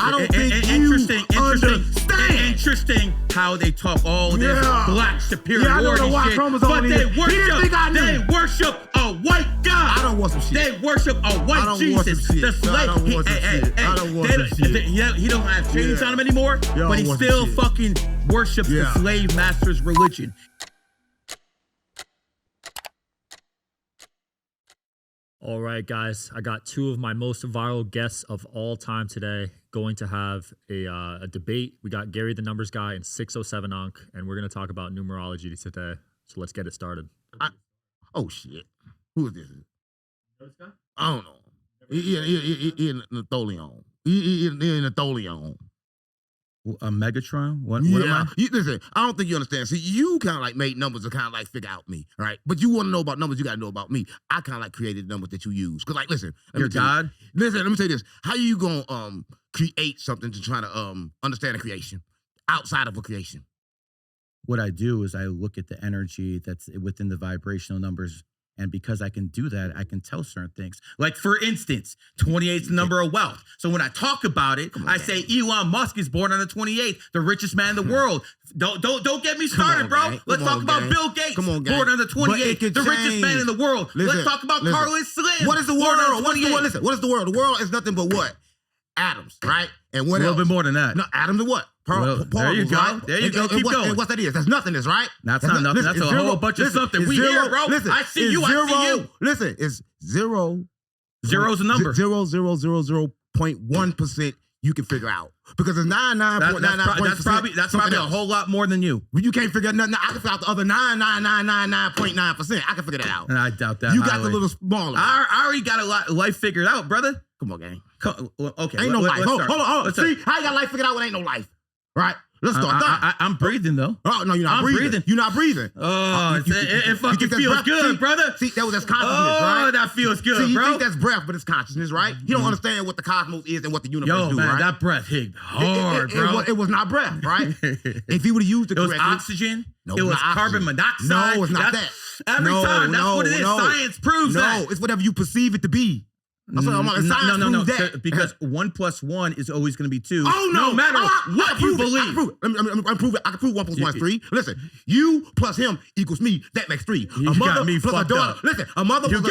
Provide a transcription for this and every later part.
I don't think you understand. Interesting how they talk all this black superiority I don't know why shit, Chromosome but they didn't think I knew. worship a white God. I don't want some shit. They worship a white Jesus. The slave. I don't want some shit. I don't want some shit. He don't have chains on him anymore, but he still fucking worships the slave master's religion. All right, guys, I got two of my most viral guests of all time today going to have a debate. We got Gary the Numbers Guy and 607 Ankh, and we're going to talk about numerology today. So let's get it started. Oh, shit. Who is this? I don't know. He in Napoleon. He in Napoleon. A Megatron? What am I? Listen, I don't think you understand. See, you kind of like made numbers to kind of like figure out me, right? But you want to know about numbers, you got to know about me. I kind of like created numbers that you use. Because, like, listen. Your God? Listen, let me say this. How you going to create something to try to understand a creation outside of a creation? What I do is I look at the energy that's within the vibrational numbers. And because I can do that, I can tell certain things. Like, for instance, 28 is the number of wealth. So when I talk about it, I say Elon Musk is born on the 28th, the richest man in the world. Don't get me started, bro. Let's talk about Bill Gates, born on the 28th, the richest man in the world. Let's talk about Carlos Slim. What is the world? What is the world? The world is nothing but what? Atoms, right? And what else? A little bit more than that. No, atoms are what? There you go. Right? There you go. Keep going. And what's that is? That's nothingness, right? That's not nothing. That's a whole bunch of something. We here, bro. I see you. I see you. Listen, it's zero. Zero's a number. 0.1% you can figure out. Because it's 99.99%. That's probably a whole lot more than you. You can't figure nothing. I can figure out the other 99999.9%. I can figure that out. And I doubt that. You got the little smaller. I already got a lot of life figured out, brother. Come on, gang. Okay. Ain't no life. Hold on. See, how you got life figured out when ain't no life? Right? Let's start. I'm breathing, though. Oh, no, you're not breathing. You're not breathing. Oh, it fucking feels good, brother. See, that's consciousness, right? Oh, that feels good, see, bro. You think that's breath, but it's consciousness, right? You don't understand what the cosmos is and what the universe do, man, right? that breath hit hard, bro. It was not breath, right? If you would have used it correctly. It was oxygen. No, it was carbon monoxide. No, it's not that. Every time, that's what it is. Science proves that. No, it's whatever you perceive it to be. Science proves that. Because 1 + 1 is always going to be 2. Oh, no. No matter what you believe. I can prove it. I can prove 1 + 1 is 3. Listen, you plus him equals me. That makes 3. A mother plus a daughter. Listen, a mother plus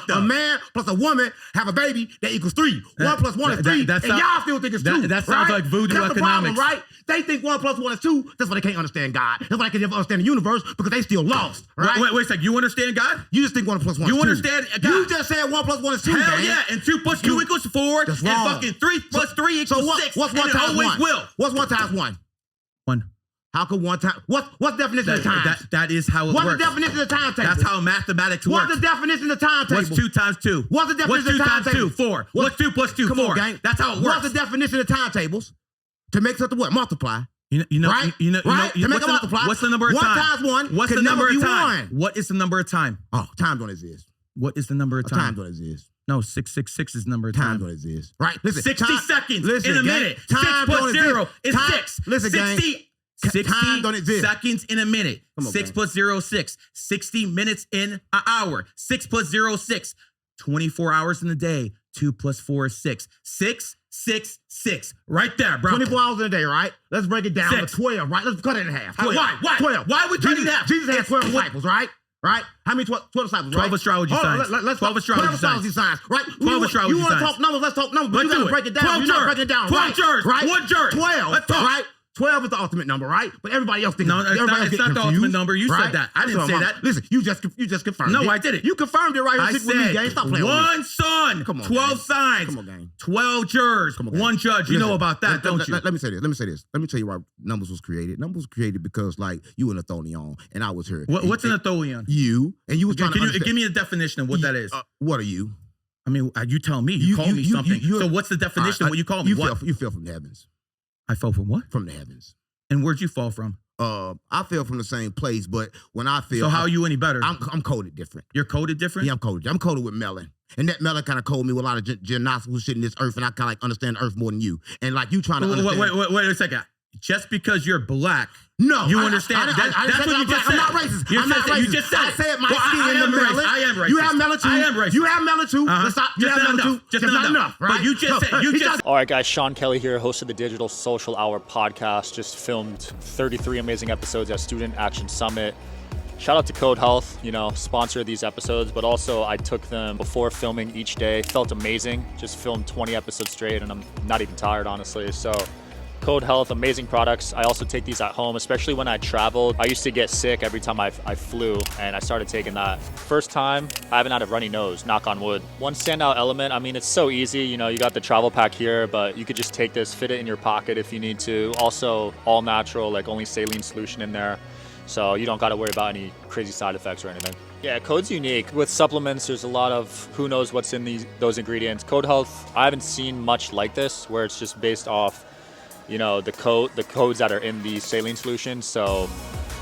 a man plus a woman have a baby. That equals 3. 1 + 1 is 3. And y'all still think it's 2. That sounds like voodoo economics. Problem, right? They think 1 + 1 is 2. That's why they can't understand God. That's why they can't never understand the universe, because they still lost. Right? Wait a second. You understand God? You just think 1 + 1 is 2. You understand God? You just said 1 + 1 is 2. Hell yeah. And 2 + 2 equals 4. That's wrong. And fucking 3 + 3 equals 6. What's 1 times 1? Will. What's 1 times 1? 1. How could 1 time? What's the definition of time? That is how it works. What's the definition of the timetable? That's how mathematics works. What's the definition of the timetable? What's 2 times 2? What's the definition of the timetable? What's 2 times 2? 4. What's 2 + 2? 4. Come on, gang. That's how it works. What's the definition of timetables? To make something what? Multiply. You know, right? You know, to make a multiply. What's the number of time? 1 times 1. What's the number of time? 1. What is the number of time? Oh, time don't exist. What is the number of time? Time don't exist. No, 666 is the number of time. Time don't exist. Right? Listen. 60 seconds listen, in a gang, minute. Time 6 + 0 is 6. Listen, 60 time don't exist. Seconds in a minute. Come on, 6 gang. + 0 is 6. 60 minutes in an hour. 6 + 0 is 6. 24 hours in a day. 2 + 4 is 6. 6, 6, 6. Right there, bro. 24 hours in a day, right? Let's break it down 6. to 12, right? Let's cut it in half. 12. Why? 12. Why would you do that? Jesus had 12 disciples, right? Right? How many 12 disciples, 12 right? astrology signs. Let's 12 astrology signs. right? 12 astrology You want to signs. talk numbers, let's talk numbers, but you got to break it down. 12 You're not breaking it down 12 right. jurors. Right? 1 juror. 12. Let's talk. Right? 12 is the ultimate number, right? But everybody else thinks no, it's not the ultimate number. You right? said that. I didn't say that. Listen, you just confirmed it. No, I didn't. You confirmed it right I here. said Stop playing with me. 1 son, Come on, 12 gang. signs, Come on, gang. 12 jurors, Come on, gang. 1 judge. You know about that, don't you? Let me say this. Let me tell you why numbers was created. Numbers was created because, like, you and Athonion, and I was here. What's an Atholion? You, and you was trying to understand. Give me a definition of what that is. What are you? I mean, you tell me. You call me something. So what's the definition of what you call me? You fell from the heavens. I fell from what? From the heavens. And where'd you fall from? I fell from the same place, but when I fell, so how are you any better? I'm coded different. You're coded different? Yeah, I'm coded. I'm coded with melon, and that melon kind of coded me with a lot of gymnastical shit in this earth, and I kind of like understand the earth more than you. And like you trying to understand. Wait a second. just because you're black. No, you understand? That's what you just said. I'm not racist. You I'm not racist. You just said I said my well, skin and the melanin. I am racist. You have melon too. I am racist. You have melon too. Let's stop. You have melon too. Just not enough. Right? But you just said. You just. All right, guys. Sean Kelly here, host of the Digital Social Hour podcast. Just filmed 33 amazing episodes at Student Action Summit. Shout out to Code Health, sponsor of these episodes, but also I took them before filming each day. Felt amazing. Just filmed 20 episodes straight, and I'm not even tired, honestly. So Code Health, amazing products. I also take these at home, especially when I traveled. I used to get sick every time I flew, and I started taking that. First time, I haven't had a runny nose, knock on wood. One standout element, it's so easy. You got the travel pack here, but you could just take this, fit it in your pocket if you need to. Also, all natural, like only saline solution in there. So you don't got to worry about any crazy side effects or anything. Yeah, Code's unique. With supplements, there's a lot of who knows what's in those ingredients. Code Health, I haven't seen much like this, where it's just based off, the codes that are in the saline solution. So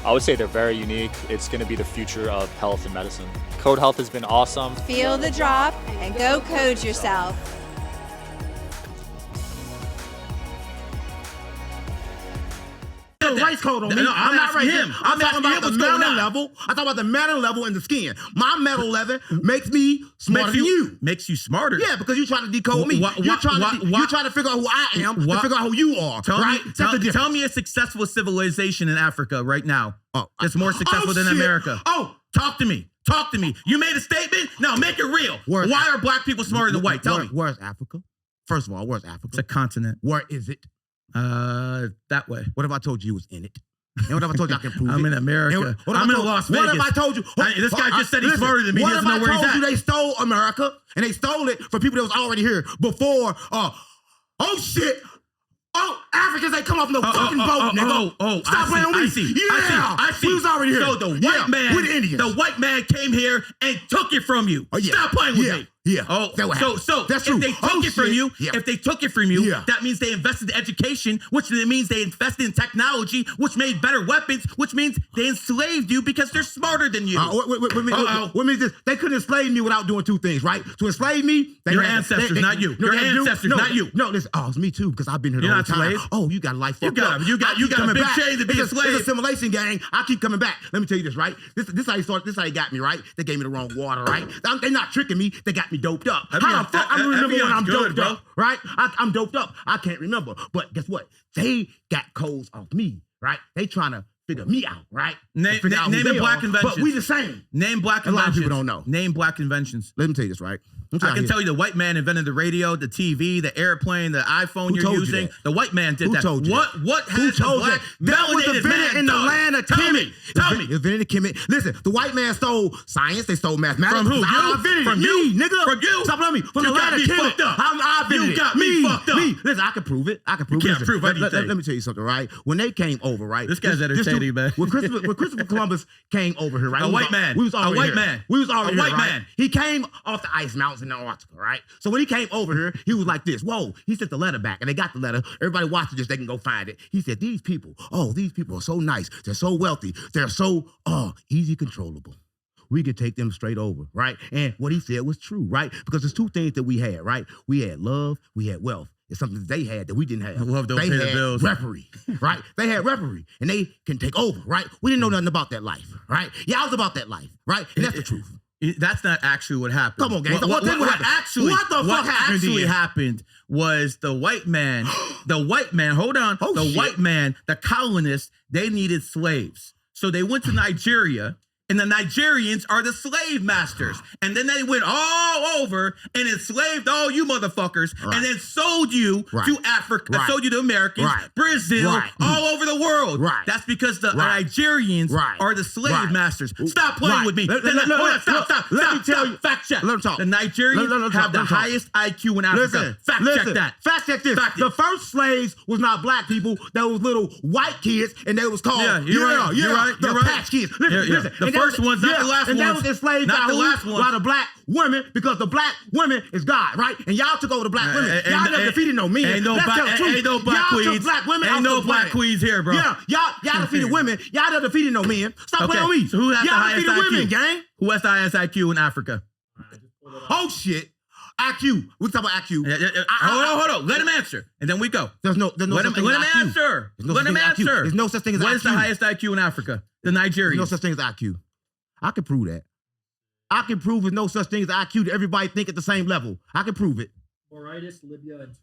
I would say they're very unique. It's going to be the future of health and medicine. Code Health has been awesome. Feel the drop and go code yourself. Race code on me. No, I'm not racist. him. I'm talking about the metal level. I'm talking about the metal level in the skin. My metal level makes me smarter than you. Makes you smarter. Yeah, because you're trying to decode me. You're trying to figure out who I am to figure out who you are. Tell me a successful civilization in Africa right now that's more successful than America. Talk to me. Talk to me. You made a statement? Now make it real. Why are black people smarter than white? Tell me. Where's Africa? First of all, where's Africa? It's a continent. Where is it? That way. What if I told you it was in it? And what if I told you I can prove it? I'm in America. I'm in Las Vegas. What if I told you? This guy just said he's smarter than me. He doesn't know where he's at. What if I told you they stole America and they stole it from people that was already here before? Africans ain't come off no fucking boat, nigga. Stop playing with me. I see. We was already here. So the white man came here and took it from you. Stop playing with me. Yeah. So that's true. If they took it from you, that means they invested in education, which means they invested in technology, which made better weapons, which means they enslaved you because they're smarter than you. What means this? They couldn't enslave me without doing two things, right? To enslave me, your ancestors, not you. Your ancestors, not you. No, listen. It's me too, because I've been here the whole time. You got life fucked up. You got a big chain to be a slave. It's a simulation gang. I keep coming back. Let me tell you this, right? This how you start. This how you got me, right? They gave me the wrong water, right? They're not tricking me. They got me doped up. How the fuck I'm remember when I'm doped up, right? I'm doped up. I can't remember. But guess what? They got codes off me, right? They trying to figure me out, right? Name black inventions. But we the same. Name black inventions. A lot of people don't know. Name black inventions. Let me tell you this, right? I can tell you the white man invented the radio, the TV, the airplane, the iPhone you're using. The white man did that. Who told you What has the black melanated man in the land of Kemet? Tell me. Invented Kemet. Listen, the white man stole science. They stole mathematics. From who? From you, nigga. From you? Stop letting me. From the land of Kemet. I invented it. You got me fucked up. Listen, I can prove it. You can't prove anything. Let me tell you something, right? When they came over, right? This guy's entertaining, man. When Christopher Columbus came over here, right? A white man. We was already here. We was already here, right? He came off the ice mountains in Antarctica, right? So when he came over here, he was like this. Whoa, he sent the letter back, and they got the letter. Everybody watching this, they can go find it. He said, these people are so nice. They're so wealthy. They're so easy controllable. We could take them straight over, right? And what he said was true, right? Because there's two things that we had, right? We had love, we had wealth. It's something that they had that we didn't have. Love don't pay the bills. Referee, right? They had referee, and they can take over, right? We didn't know nothing about that life, right? Y'all was about that life, right? And that's the truth. That's not actually what happened. Come on, gang. What actually happened was the white man, the colonists, they needed slaves. So they went to Nigeria, and the Nigerians are the slave masters. And then they went all over and enslaved all you motherfuckers, and then sold you to Africa, sold you to Americans, Brazil, all over the world. That's because the Nigerians are the slave masters. Stop playing with me. Stop. Let me tell you. Fact check. Let him talk. The Nigerians have the highest IQ in Africa. Fact check that. Fact check this. The first slaves was not black people. That was little white kids, and they was called the Patch Kids. Listen. The first one's not the last one. And that was enslaved by the black women, because the black women is God, right? And y'all took over the black women. Y'all never defeated no men. Ain't no black queens. Took black women. Ain't no black queens here, bro. Yeah, y'all defeated women. Y'all never defeated no men. Stop playing with me. So who has the highest IQ? Women, gang? Who has the highest IQ in Africa? Oh shit. IQ. We talk about IQ. Hold on. Let him answer, and then we go. There's no Let such him thing as IQ. answer. There's no Let such him thing as IQ. answer. There's no such thing as IQ. What is the highest IQ in Africa? The There's Nigerians. no such thing as IQ. I can prove that. I can prove there's no such thing as IQ that everybody think at the same level. I can prove it. Libya, and Tunisia.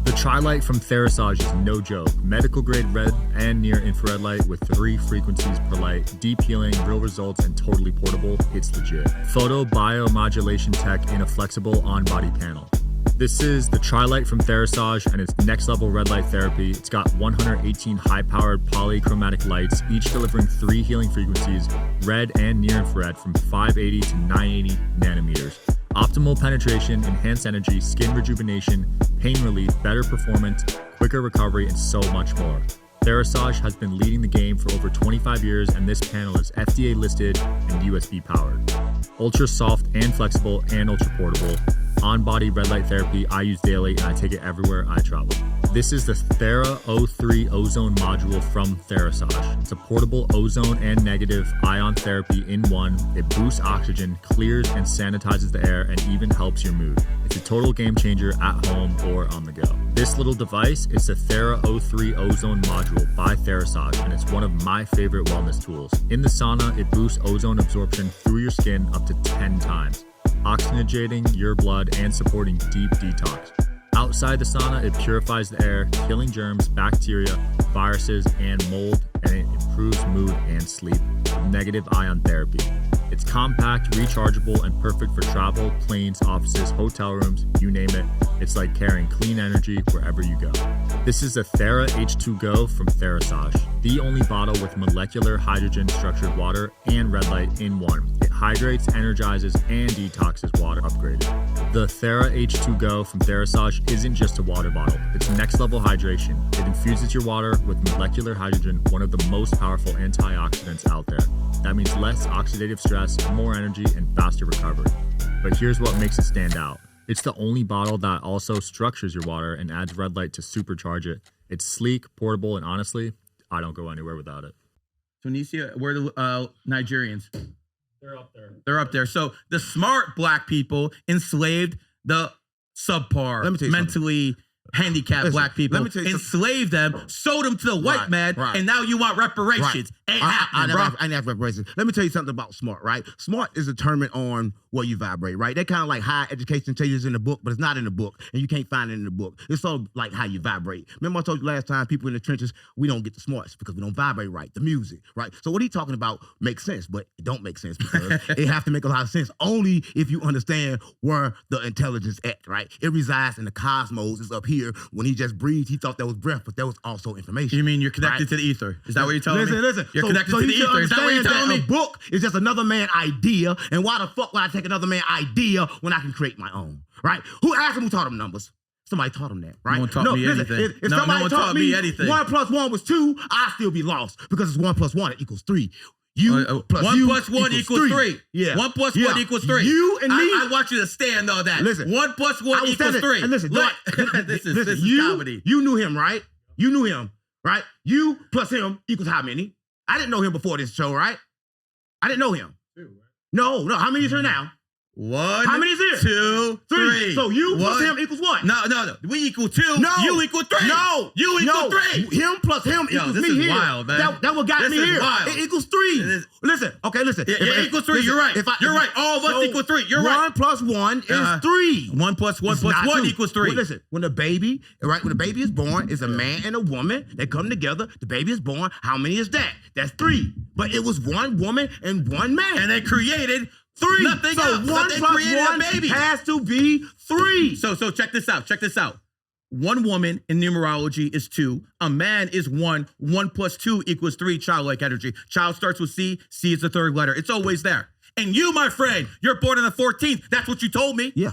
The Tri-Light from Therasage is no joke. Medical grade red and near infrared light with 3 frequencies per light. Deep healing, real results, and totally portable. It's legit. Photo biomodulation tech in a flexible on-body panel. This is the Tri-Light from Therasage, and it's next level red light therapy. It's got 118 high-powered polychromatic lights, each delivering 3 healing frequencies, red and near infrared from 580 to 980 nanometers. Optimal penetration, enhanced energy, skin rejuvenation, pain relief, better performance, quicker recovery, and so much more. Therasage has been leading the game for over 25 years, and this panel is FDA listed and USB powered. Ultra soft and flexible and ultra portable. On-body red light therapy I use daily, and I take it everywhere I travel. This is the Thera O3 ozone module from Therasage. It's a portable ozone and negative ion therapy in one. It boosts oxygen, clears and sanitizes the air, and even helps your mood. It's a total game changer at home or on the go. This little device is the Thera O3 ozone module by Therasage, and it's one of my favorite wellness tools. In the sauna, it boosts ozone absorption through your skin up to 10 times, oxygenating your blood and supporting deep detox. Outside the sauna, it purifies the air, killing germs, bacteria, viruses, and mold, and it improves mood and sleep with negative ion therapy. It's compact, rechargeable, and perfect for travel, planes, offices, hotel rooms, you name it. It's like carrying clean energy wherever you go. This is the Thera H2 Go from Therasage, the only bottle with molecular hydrogen structured water and red light in one. It hydrates, energizes, and detoxes water upgraded. The Thera H2 Go from Therasage isn't just a water bottle. It's next level hydration. It infuses your water with molecular hydrogen, one of the most powerful antioxidants out there. That means less oxidative stress, more energy, and faster recovery. But here's what makes it stand out. It's the only bottle that also structures your water and adds red light to supercharge it. It's sleek, portable, and honestly, I don't go anywhere without it. Tunisia, where the Nigerians? They're up there. They're up there. So the smart black people enslaved the subpar, Let me tell you mentally handicapped black people, let me tell you enslaved them, sold them to the white man, and now you want reparations. Ain't happening, bro. I never have reparations. Let me tell you something about smart, right? Smart is determined on where you vibrate, right? They kind of like higher education tell you it's in the book, but it's not in the book, and you can't find it in the book. It's sort of like how you vibrate. Remember I told you last time, people in the trenches, we don't get the smarts because we don't vibrate right. The music, right? So what he's talking about makes sense, but it don't make sense because it have to make a lot of sense only if you understand where the intelligence at, right? It resides in the cosmos. It's up here. When he just breathed, he thought that was breath, but that was also information. You mean you're connected to the ether? Is that what you're telling me? Listen. You're connected to the ether. Is that what you're telling me? A book is just another man's idea, and why the fuck would I take another man's idea when I can create my own, right? Who asked him who taught him numbers? Somebody taught him that, right? No one taught me anything. If No somebody one taught me anything. 1 + 1 was 2, I'd still be lost because it's 1 + 1 = 3. You plus 1 you + 1 equals 3. Yeah. 1 + 1 equals 3. You and me. I want you to stand on that. Listen. 1 + 1 equals 3. And listen, Look, this is comedy. You knew him, right? You knew him, right? You plus him equals how many? I didn't know him before this show, right? I didn't know him. 2, right? No. How many is here now? 1. How many is here? 2, 3. So you plus him equals what? No. We equal 2. No. You equal 3. No. You equal 3. Him plus him equals this me is here. wild, man. That what got This me is here. wild. It equals 3. Listen. It equals 3. You're right. You're right. All of us equal 3. You're right. 1 + 1 is 3. 1 + 1 It's + not 1 2. equals 3. Well, listen, when a baby is born, it's a man and a woman. They come together. The baby is born. How many is that? That's 3. But it was 1 woman and 1 man. And they created 3. nothing so else. 1 They + created 1 a baby. has to be 3. So check this out. 1 woman in numerology is 2. A man is 1. 1 + 2 = 3. Childlike energy. Child starts with C. C is the 3rd letter. It's always there. And you, my friend, you're born on the 14th. That's what you told me. Yeah.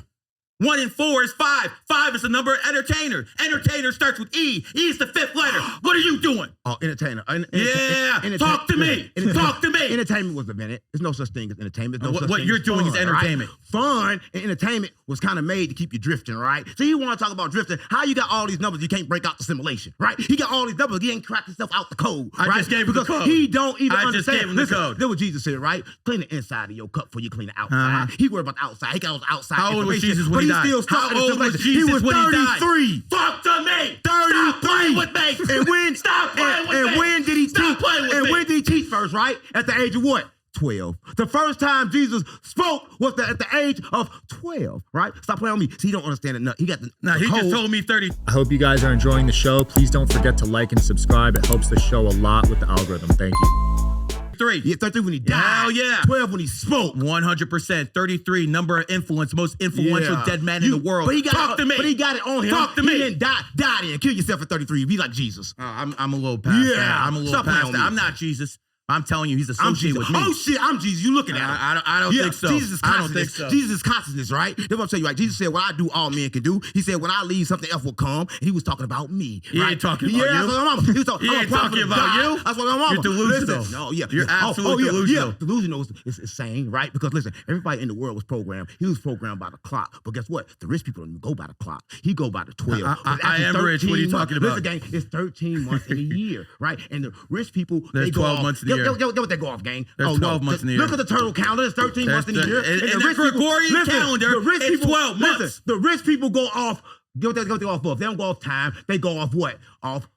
1 and 4 is 5. 5 is the number of entertainer. Entertainer starts with E. E is the 5th letter. What are you doing? Oh, entertainer. Talk to me. Talk to me. Entertainment was invented. There's no such thing as entertainment. No such What thing you're as doing is fun, entertainment. Right? Fun and entertainment was kind of made to keep you drifting, right? So you want to talk about drifting? How you got all these numbers? You can't break out the simulation, right? He got all these numbers. He ain't cracked himself out the code. I right? just gave him the code. He don't even I understand. just gave him the code. That's what Jesus said, right? Clean the inside of your cup before you clean the outside. He worried about the outside. He got all the outside. How old was Jesus when but he died? Still stuck How in the old was simulation. Jesus He was when he died? 33. Talk to me. 33. Stop playing with me. And when? Stop playing with me. And when did he Stop teach? playing with and me. when did he teach first? Right at the age of what? 12. The first time Jesus spoke was at the age of 12. Right? Stop playing with me. See, he don't understand it. He got the. Nah, the he code. just told me 30. I hope you guys are enjoying the show. Please don't forget to like and subscribe. It helps the show a lot with the algorithm. Thank you. 3. Yeah, 33 when he died. Hell yeah. 12 when he spoke. 100%. 33, number of influence, most influential Yeah. dead man in the world. But he got Talk to me. But he got it on him. Talk to he me. didn't die then. Kill yourself at 33. Be like Jesus. I'm a little past Yeah. that. I'm a little Stop playing past on that. me. I'm not Jesus. I'm telling you, he's I'm associated Jesus. with me. Oh shit, I'm Jesus. You looking at him. I don't think so. Jesus is I don't consciousness. think so. Jesus is consciousness, right? That's what I'm saying. Right? Jesus said, "What I do, all men can do." He said, "When I leave, something else will come." And he was talking about me. He right? ain't talking about yeah, you. that's what my mama. He was talking, He I'm a ain't prophet talking of about God. you. That's what my mama. You're delusional. Listen, no, yeah. You're absolutely delusional. Yeah, delusional is insane, right? Because listen, everybody in the world was programmed. He was programmed by the clock. But guess what? The rich people don't even go by the clock. He go by the 12. I am rich. What are you talking about? Listen, gang, it's 13 months in a year, right? And the rich people, There's they go 12 off. months in a year. Get what they go off, gang. There's 12 months in the year. Look at the turtle calendar. It's 13 months in a year. In the the rich people- Gregorian listen, calendar, the rich it's people- 12 months. Listen, the rich people go off. Get what they go off of. They don't go off time. They go off what? Off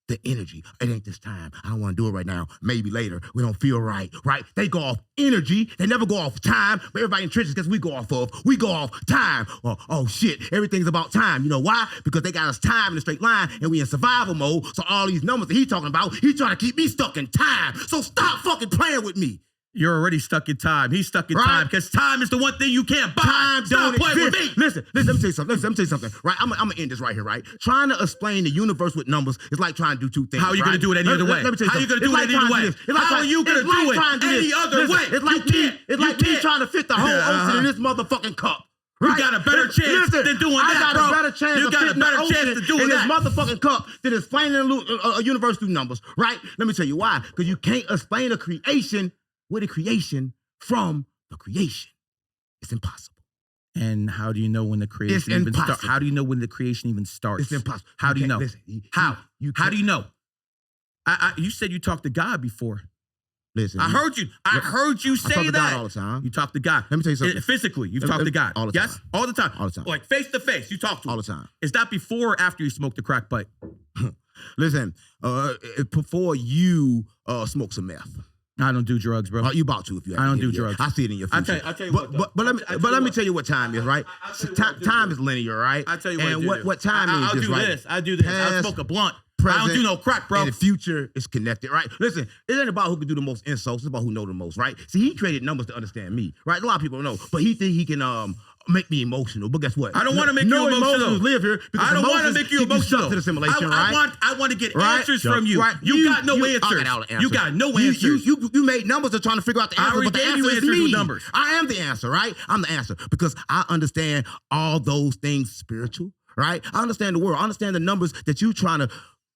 the energy. It ain't this time. I don't want to do it right now. Maybe later. We don't feel right, right? They go off energy. They never go off time. But everybody in trenches, guess we go off of? We go off time. Oh shit, everything's about time. You know why? Because they got us time in a straight line and we in survival mode. So all these numbers that he talking about, he trying to keep me stuck in time. So stop fucking playing with me. You're already stuck in time. He's stuck in Right. time because time is the one thing you can't buy. Time Stop don't playing with exist. me. Listen, let me tell you something. Let me tell you something. Right, I'm gonna end this right here. Right, trying to explain the universe with numbers is like trying to do two things. How are you right? gonna do it any other way? Let me tell you How are you something. gonna do it any other way? How are you gonna do it trying to any this. other Listen, way? It's like You me. can't. It's You like me can't. trying to fit the whole Yeah, ocean in this motherfucking cup. You Right? got a better chance than doing I that, got bro. a better chance You of got a fitting better the chance ocean to doing in this that. motherfucking cup than explaining a universe through numbers. Right? Let me tell you why. Because you can't explain a creation with a creation from the creation. It's impossible. And how do you know when the creation even starts? impossible. How do you know when the creation even starts? It's impossible. How do you can't- know? Listen, How? You How can't- do you know? You said you talked to God before. Listen, I heard you. I heard you I say talk to God that. all the time. You talk to God. Let me tell you something. Physically, you've Let me- talked to God. all the Yes? time. All the time. All the time. Like face to face, you talk to him. All the time. Is that before or after you smoked the crack pipe? Listen, before you smoke some meth. I don't do drugs, bro. You about to if you. I don't do yeah. drugs. I see it in your future. I'll tell you but, what, though. but let me tell you what time is, right? I'll tell you what I do. Time is linear, right? I tell you what. And I do. what time I'll is do just right. this. I do this. I'll Past, smoke a blunt. present, I don't do no crack, bro. And the future is connected, right? Listen, it ain't about who can do the most insults. It's about who know the most, right? See, he created numbers to understand me, right? A lot of people don't know, but he think he can make me emotional. But guess what? I don't want to make you no emotional. emotions live here because I don't want to emotions make you keep emotional. stuck to the simulation, right? I want to get Right? answers from you. Right. You got no I answers. got all the You got no You- answers. You made numbers to trying to figure out the I answer, already but the gave you answer is answers with me. numbers. I am the answer, right? I'm the answer because I understand all those things spiritual, right? I understand the world. I understand the numbers that you trying to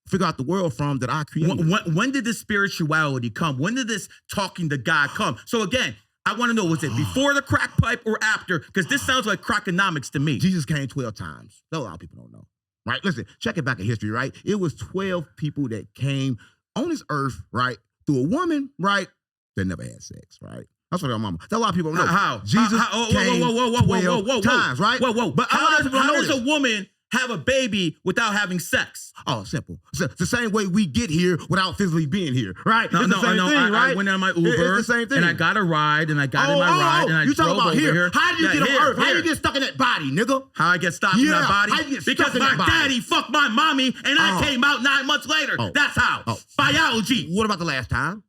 figure out the world from that I created. When did this spirituality come? When did this talking to God come? So again, I want to know, was it before the crack pipe or after? Because this sounds like crackonomics to me. Jesus came 12 times. That a lot of people don't know, right? Listen, check it back in history, right? It was 12 people that came on this earth, right, through a woman, right, that never had sex, right? That's what our mama. That a lot of people don't know. How? Jesus Whoa, came 12 times, right? Whoa. But How people don't know does this. a woman have a baby without having sex? Oh, simple. It's the same way we get here without physically being here, right? No, it's the same thing, right? I went on my Uber. It's the same thing. And I got a ride, and I got in my ride, and I you drove talking about over here. here. How do you get on Earth? How do you get stuck in that body, nigga? How I get stopped in Yeah, that body? how you get stuck Because in my that body? daddy fucked my mommy, and I came out 9 months later. That's how. Biology. What about the last time?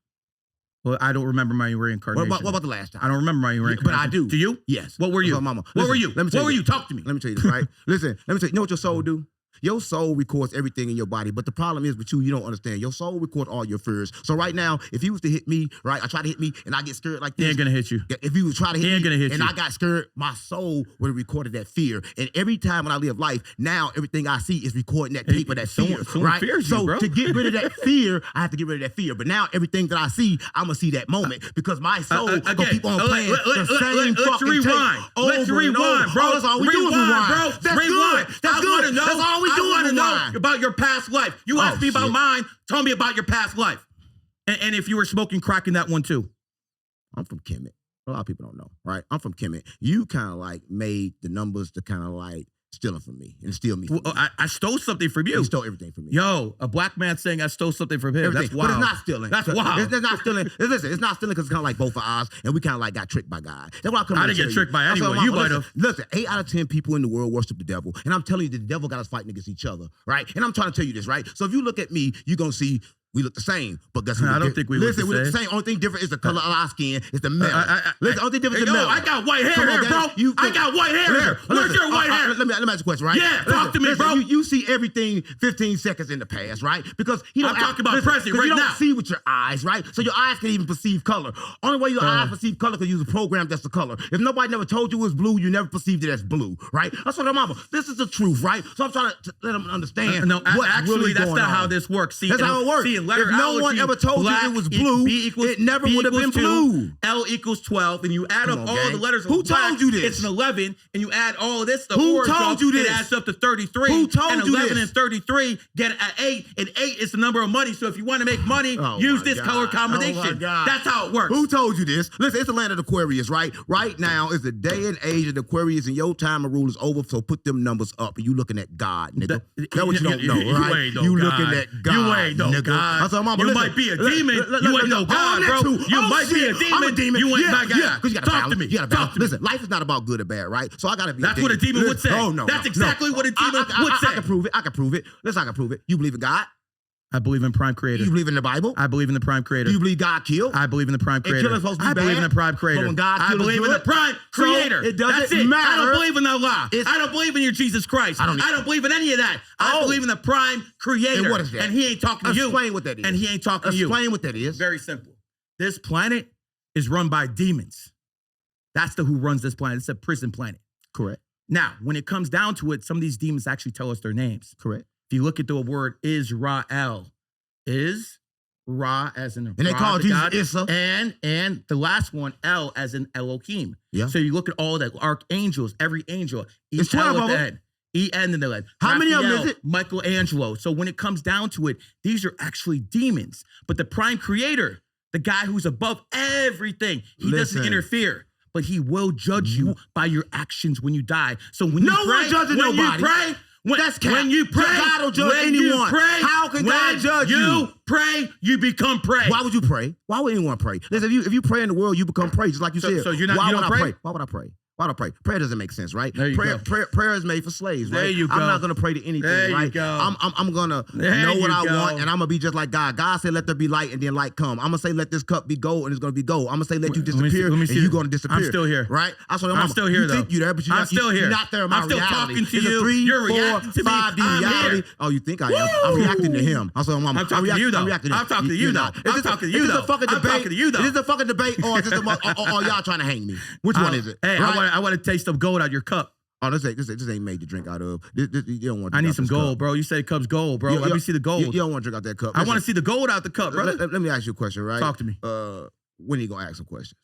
Well, I don't remember my reincarnation. What about the last time? I don't remember my reincarnation. But I do. Do you? Yes. What were you? Mama. What were you? Let me tell What were you. you? Talk to me. Let me tell you this, right? Listen, let me tell you. You know what your soul do? Your soul records everything in your body, but the problem is with you don't understand. Your soul records all your fears. So right now, if he was to hit me, right, I try to hit me and I get scared like this. He ain't gonna hit you. If he was trying to hit me and you. I got scared, my soul would have recorded that fear. And every time when I live life, now everything I see is recording that tape of that fear, someone right? fears you, so bro. to get rid of that fear, I have to get rid of that fear. But now everything that I see, I'm gonna see that moment because my soul gonna keep on playing the same fucking rewind. tape Let's over and rewind, over. bro. Oh, that's all we do is rewind, bro. That's Rewind. good. That's good. That's all we do I is want to know rewind. about your past life. You asked me about shit. mine. Tell me about your past life. And if you were smoking crack in that one too. I'm from Kemet. A lot of people don't know, right? I'm from Kemet. You kind of like made the numbers to kind of like stealing from me and steal me from Well, me. I stole something from you. You stole everything from me. Yo, a black man saying I stole something from him. Everything. That's wild. But it's not stealing. That's wild. It's not stealing. Listen, it's not stealing because it's kind of like both of ours, and we kind of like got tricked by God. That's why I come. I didn't get tricked by anyone. You might have. Listen, 8 out of 10 people in the world worship the devil, and I'm telling you, the devil got us fighting against each other, right? And I'm trying to tell you this, right? So if you look at me, you're gonna see. We look the same, but guess what? I don't think we look the we look the same. same. Only thing different is the color of our skin. It's the metal. Listen, only thing different is the Yo, metal. I got white hair Come on, here, bro. gang. I got white hair here. Where's your white hair? Let me ask you a question, right? Yeah, talk to me, bro. You see everything 15 seconds in the past, right? Because you don't I'm talking about present right you now. don't see with your eyes, right? So your eyes can even perceive color. Only way your eyes perceive color because you use a program that's the color. If nobody never told you it was blue, you never perceived it as blue, right? That's what I'm about. This is the truth, right? So I'm trying to let them understand. Actually, really that's going not on. how this works. See, That's how it works. See, in If no one ever told you it was blue, it never would have been blue. L equals 12, and you add up on, all gang. the letters. Who of black, told you this? It's an 11, and you add all of this. The Who orange told up, you this? It adds up to 33. Who told and you 11 this? and 33 get an 8, and 8 is the number of money. So if you want to make money, use my this God. color combination. Oh my God. That's how it works. Who told you this? Listen, it's the land of the Aquarius, right? Right now is the day and age of the Aquarius, and your time of rule is over. So put them numbers up, and you looking at God, nigga. That's what you don't know, right? You looking at God. You ain't no nigga. God. I said, Mama, You listen, might be a demon. You ain't no God, I'm bro. that too. You Oh, might be shit. a demon. I'm a demon. You ain't my God. Yeah, because you gotta Talk balance. to me. You gotta Talk balance. to me. Listen, life is not about good or bad, right? So I gotta be. That's what a demon would say. Oh no, That's no, exactly no. what a demon would say. I can prove it. I can prove it. Listen, I can prove it. You believe in God? I believe in Prime Creator. You believe in the Bible? I believe in the Prime Creator. Do you believe God killed? I believe in the Prime And Creator. killing's supposed to be I believe bad? in the Prime Creator. But when God I killed is believe in the good? Prime So Creator. it doesn't That's it. matter. I don't believe in Allah. It's- I don't believe in your Jesus Christ. I I don't don't believe in any of that. I Oh. believe in the Prime Creator. And what is that? And he ain't talking to you. Explain what that is. And he ain't talking to you. Explain what that is. Very simple. This planet is run by demons. That's who runs this planet. It's a prison planet. Correct. Now, when it comes down to it, some of these demons actually tell us their names. Correct. If you look at the word Israel, is Ra as in And they Ra, call the Jesus God, Issa. and the last one El as in Elohim. Yeah. So you look at all the archangels, every angel. It's 12 at of the them. end. En in the end. How many of them Raphael, is it? Michelangelo. So when it comes down to it, these are actually demons. But the Prime Creator, the guy who's above everything, he doesn't Listen. interfere. But he will judge you by your actions when you die. So when No you pray, one judging when nobody. you pray, That's cap. when you pray, God don't judge when you anyone. pray, How can God judge you? You pray, you become prey. Why would you pray? Why would anyone pray? Listen, if you pray in the world, you become prey, just like you said. So you're not- Why you would don't I pray? Why would I pray? Why would I pray? Prayer doesn't make sense, right? There you prayer, go. prayer is made for slaves, right? There you go. I'm not gonna pray to anything, There you right? go. I'm gonna There know what you I go. want, and I'm gonna be just like God. God said, "Let there be light," and then light come. I'm gonna say, "Let this cup be gold," and it's gonna be gold. I'm gonna say, "Let you Let me see- disappear," let me and see you're the- gonna disappear. I'm still here. right? That's what I'm still here, you though. think you're there, but you're I'm not. still here. You're not there in my I'm still reality. talking to It's a you. 3, You're 4, reacting to me. 5D I'm reality. here. Oh, you think I am? I'm reacting to him. I'm talking to you, though. I'm reacting to I'm talking to you, You're though. not. I'm talking to you, Is this though. a fucking I'm debate? talking to you, though. Is this a fucking debate, or is this or y'all trying to hang me? Which one is it? Hey, Right? I want to taste some gold out of your cup. Oh, this ain't made to drink out of. You don't want. To I drink need out some this gold, cup. bro. You said cup's gold, bro. Let me see the gold. You don't want to drink out that cup. I want to see the gold out the cup, brother. Let me ask you a question, right? Talk to me. When are you gonna ask some questions?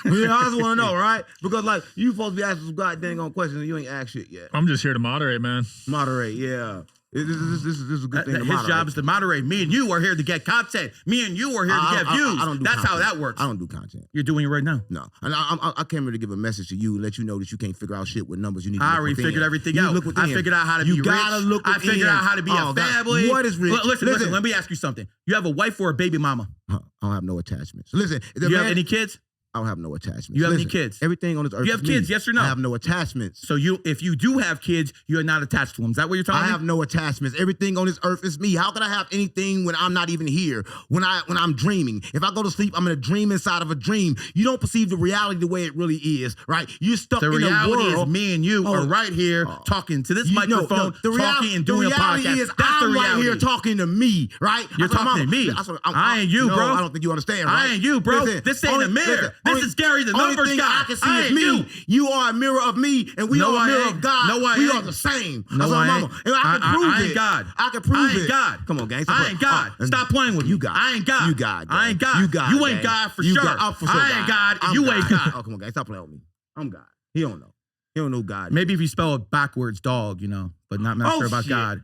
Yeah, I just want to know, right? Because like you supposed to be asking some goddamn questions and you ain't asked shit yet. I'm just here to moderate, man. Moderate, yeah. This is a good thing to His moderate. job is to moderate. Me and you are here to get content. Me and you are here to get views. I don't do That's content. how that works. I don't do content. You're doing it right now. No, and I came here to give a message to you and let you know that you can't figure out shit with numbers. You need to I look already within. figured everything You out. look within. I figured out how to You be gotta rich. look I within. figured out how to be Oh, a God. family. What is rich? Listen. Let me ask you something. You have a wife or a baby mama? I don't have no attachments. Listen, Do you have any kids? I don't have no attachments. You have any kids? Everything on this earth. You have is kids, me. yes or no? I have no attachments. So if you do have kids, you are not attached to them. Is that what you're telling I me? have no attachments. Everything on this earth is me. How can I have anything when I'm not even here? When I'm dreaming. If I go to sleep, I'm in a dream inside of a dream. You don't perceive the reality the way it really is, right? You're stuck in the reality world. is me and you are right here talking to this microphone, talking and doing a podcast. The reality is That's I'm the reality. right here talking to me, right? You're talking to me. I ain't you, no, bro. I don't think you understand, right? I ain't you, bro. Listen, this ain't a mirror. This is Gary the numbers thing guy. I can see is me. You. You are a mirror of me, and we are a mirror of God. No, I we ain't. are the same. No, That's I mama. ain't. And I can prove I it. ain't God. I can prove I it. ain't God. Come on, gang. I ain't God. Stop playing with me. You God. I ain't God. You God. I ain't God. You God. You ain't gang. God for You sure. God. I'm for sure I ain't God. I'm You ain't God. Oh, come on, gang. Stop playing with me. I'm God. He don't know. He don't know God. Maybe if you spell it backwards, dog, but not sure about shit. God.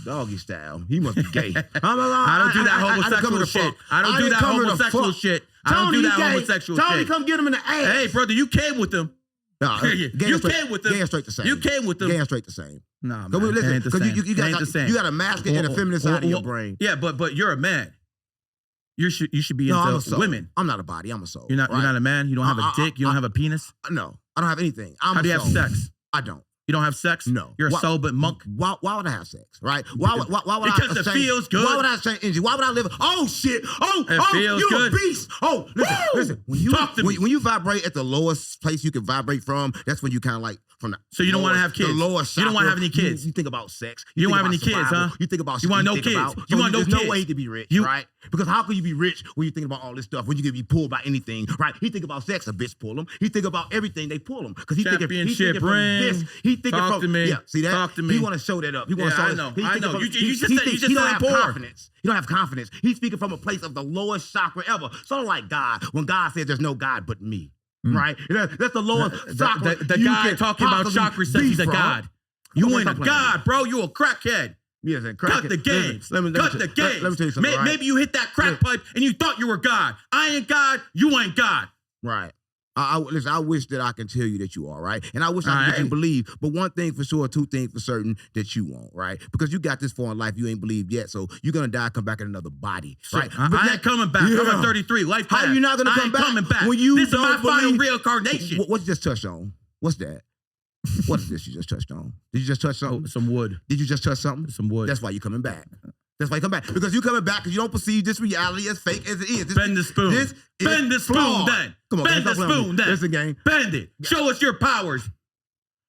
Doggy style. He must be gay. I don't do that homosexual shit. I don't do that homosexual shit. I don't do that homosexual shit. Tony, come get him in the ass. Hey, brother, you came with them. Nah, You came with them. Gay and straight the same. You came with them. Gay and straight the same. Nah, man. Listen, it ain't the same. you got a masculine and a feminine side of your brain. Yeah, but you're a man. You should be I'm a into soul. women. I'm not a body. I'm a soul. You're not a man. You don't have a dick. You don't have a penis. No, I don't have anything. I'm How do you have soul. sex? I don't. You don't have sex? No. You're a celibate monk. Why would I have sex? Right? Why would Because I it feels good. Why would I exchange energy? Why would I live? Oh shit! It feels you good. a beast! Oh, listen. Talk to me. When you vibrate at the lowest place you can vibrate from, that's when you kind of like from the. So you don't want to have kids. The lower You don't want to have any chakra, kids. You think about sex. You don't think have any about kids, survival. huh? You think about. You want no think kids. about- You want no There's kids. no way you can be rich, You- right? Because how can you be rich when you think about all this stuff? When you can be pulled by anything, right? He think about sex, a bitch pull him. He think about everything, they pull him. Because he thinking Championship from ring. this. He thinking Talk from to me. yeah. See that? Talk to me. He want to show that up. He want to Yeah, show. I know. He I thinking know. from- You just he said- thinks you just he don't said have poor. confidence. You don't have confidence. He's speaking from a place of the lowest chakra ever. Sort of like God. When God says there's no God but me. Right? That's the lowest chakra. The you guy can talking about possibly chakra says be he's a from. god. Come You on, ain't a stop playing god, with me. bro. You a crackhead. Yes, and Cut the games. Cut the games. Let me tell you something. Right? Maybe you hit that crack pipe and you thought you were God. I ain't God. You ain't God. Right. Listen, I wish that I can tell you that you are, right? And I wish I I could get you ain't. believe, but one thing for sure, two things for certain that you won't, right? Because you got this far in life, you ain't believed yet, so you're gonna die, come back in another body, right? I ain't coming back. I'm Yeah. at 33. Life How path. you not gonna I come ain't back coming back. when you This is my don't final believe- reincarnation. What you just touched on? What's that? What is this you just touched on? Did you just touch something? Some wood. Did you just touch something? Some wood. That's why you're coming back. That's why you come back. Because you're coming back because you don't perceive this reality as fake as it is. Bend the spoon. This is Bend the spoon flawed. then. Come on, Bend gang, the stop playing with spoon me. then. Listen, gang. Bend it. Show us your powers.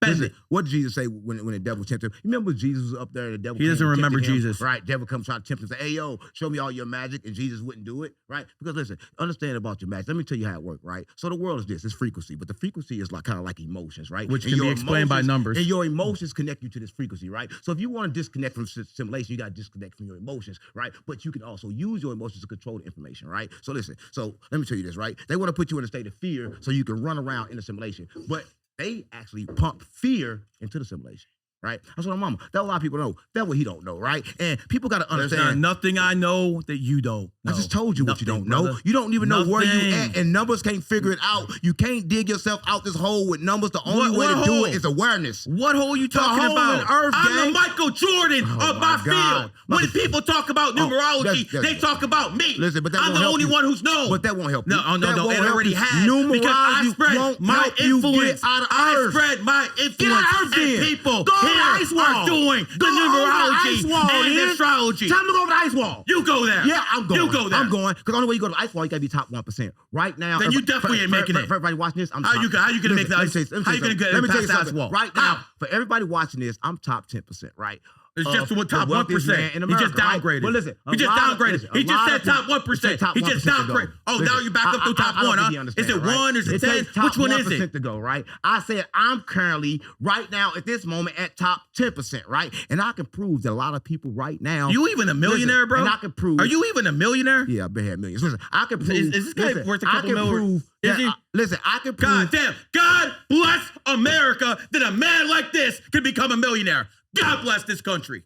Bend Listen, it. what did Jesus say when the devil tempted him? You remember Jesus was up there and the devil He doesn't came and remember tempted him, Jesus. Right, devil comes trying to tempt him and say, hey, yo, show me all your magic, and Jesus wouldn't do it, right? Because listen, understand about your magic. Let me tell you how it works, right? So the world is this, it's frequency, but the frequency is like kind of like emotions, right? Which And can be your explained by emotions- numbers. And your emotions connect you to this frequency, right? So if you want to disconnect from simulation, you got to disconnect from your emotions, right? But you can also use your emotions to control the information, right? So listen, so let me tell you this, right? They want to put you in a state of fear so you can run around in the simulation, but they actually pump fear into the simulation. Right? That's what I'm mama. That a lot of people know. That's what he don't know, right? And people got to There's understand. not nothing I know that you don't know. I just told you what you don't Nothing, know. brother. You don't even know where you Nothing. at, and numbers can't figure it out. You can't dig yourself out this hole with numbers. The only way what to do hole? it is awareness. What hole you talking hole about? in Earth, I'm gang. the Michael Jordan Oh of my my God. field. When people talk about numerology, that's- they talk about me. Listen, but that I'm won't the help only you. one who's known. But that won't help you. No, That it won't help already you. has. Because I Numerology spread won't my help you influence. get out of I Earth. spread my Get influence. out of Earth, And then. people Go over the here ice wall. are doing the Go over the ice numerology wall, and then. astrology. Tell them to go over the ice wall. You go there. Yeah, I'm going. You go there. I'm going. Because the only way you go to the ice wall, you got to be top 1%. Right now. Then you definitely ain't making it. For everybody watching this, I'm How top. you gonna make that? How you gonna get Let me tell you past that something. wall? Right How? now, for everybody watching this, I'm top 10%, right? It's just Of what top the wealthiest 1%. man in He just America, right? downgraded. Well, listen, He just downgraded. He just said top 1%. He just downgraded. Oh, now you're back up to top 1, huh? Is it 1? Is it 10? Which one is it? To go, right? I said I'm currently right now at this moment at top 10%, right? And I can prove that a lot of people right now. You even a millionaire, bro? And I can prove. Are you even a millionaire? Yeah, I've been had millions. Listen, I can prove. Is this guy worth a couple I can million? prove. Is he? Listen, I can prove. God damn. God bless America that a man like this could become a millionaire. God bless this country.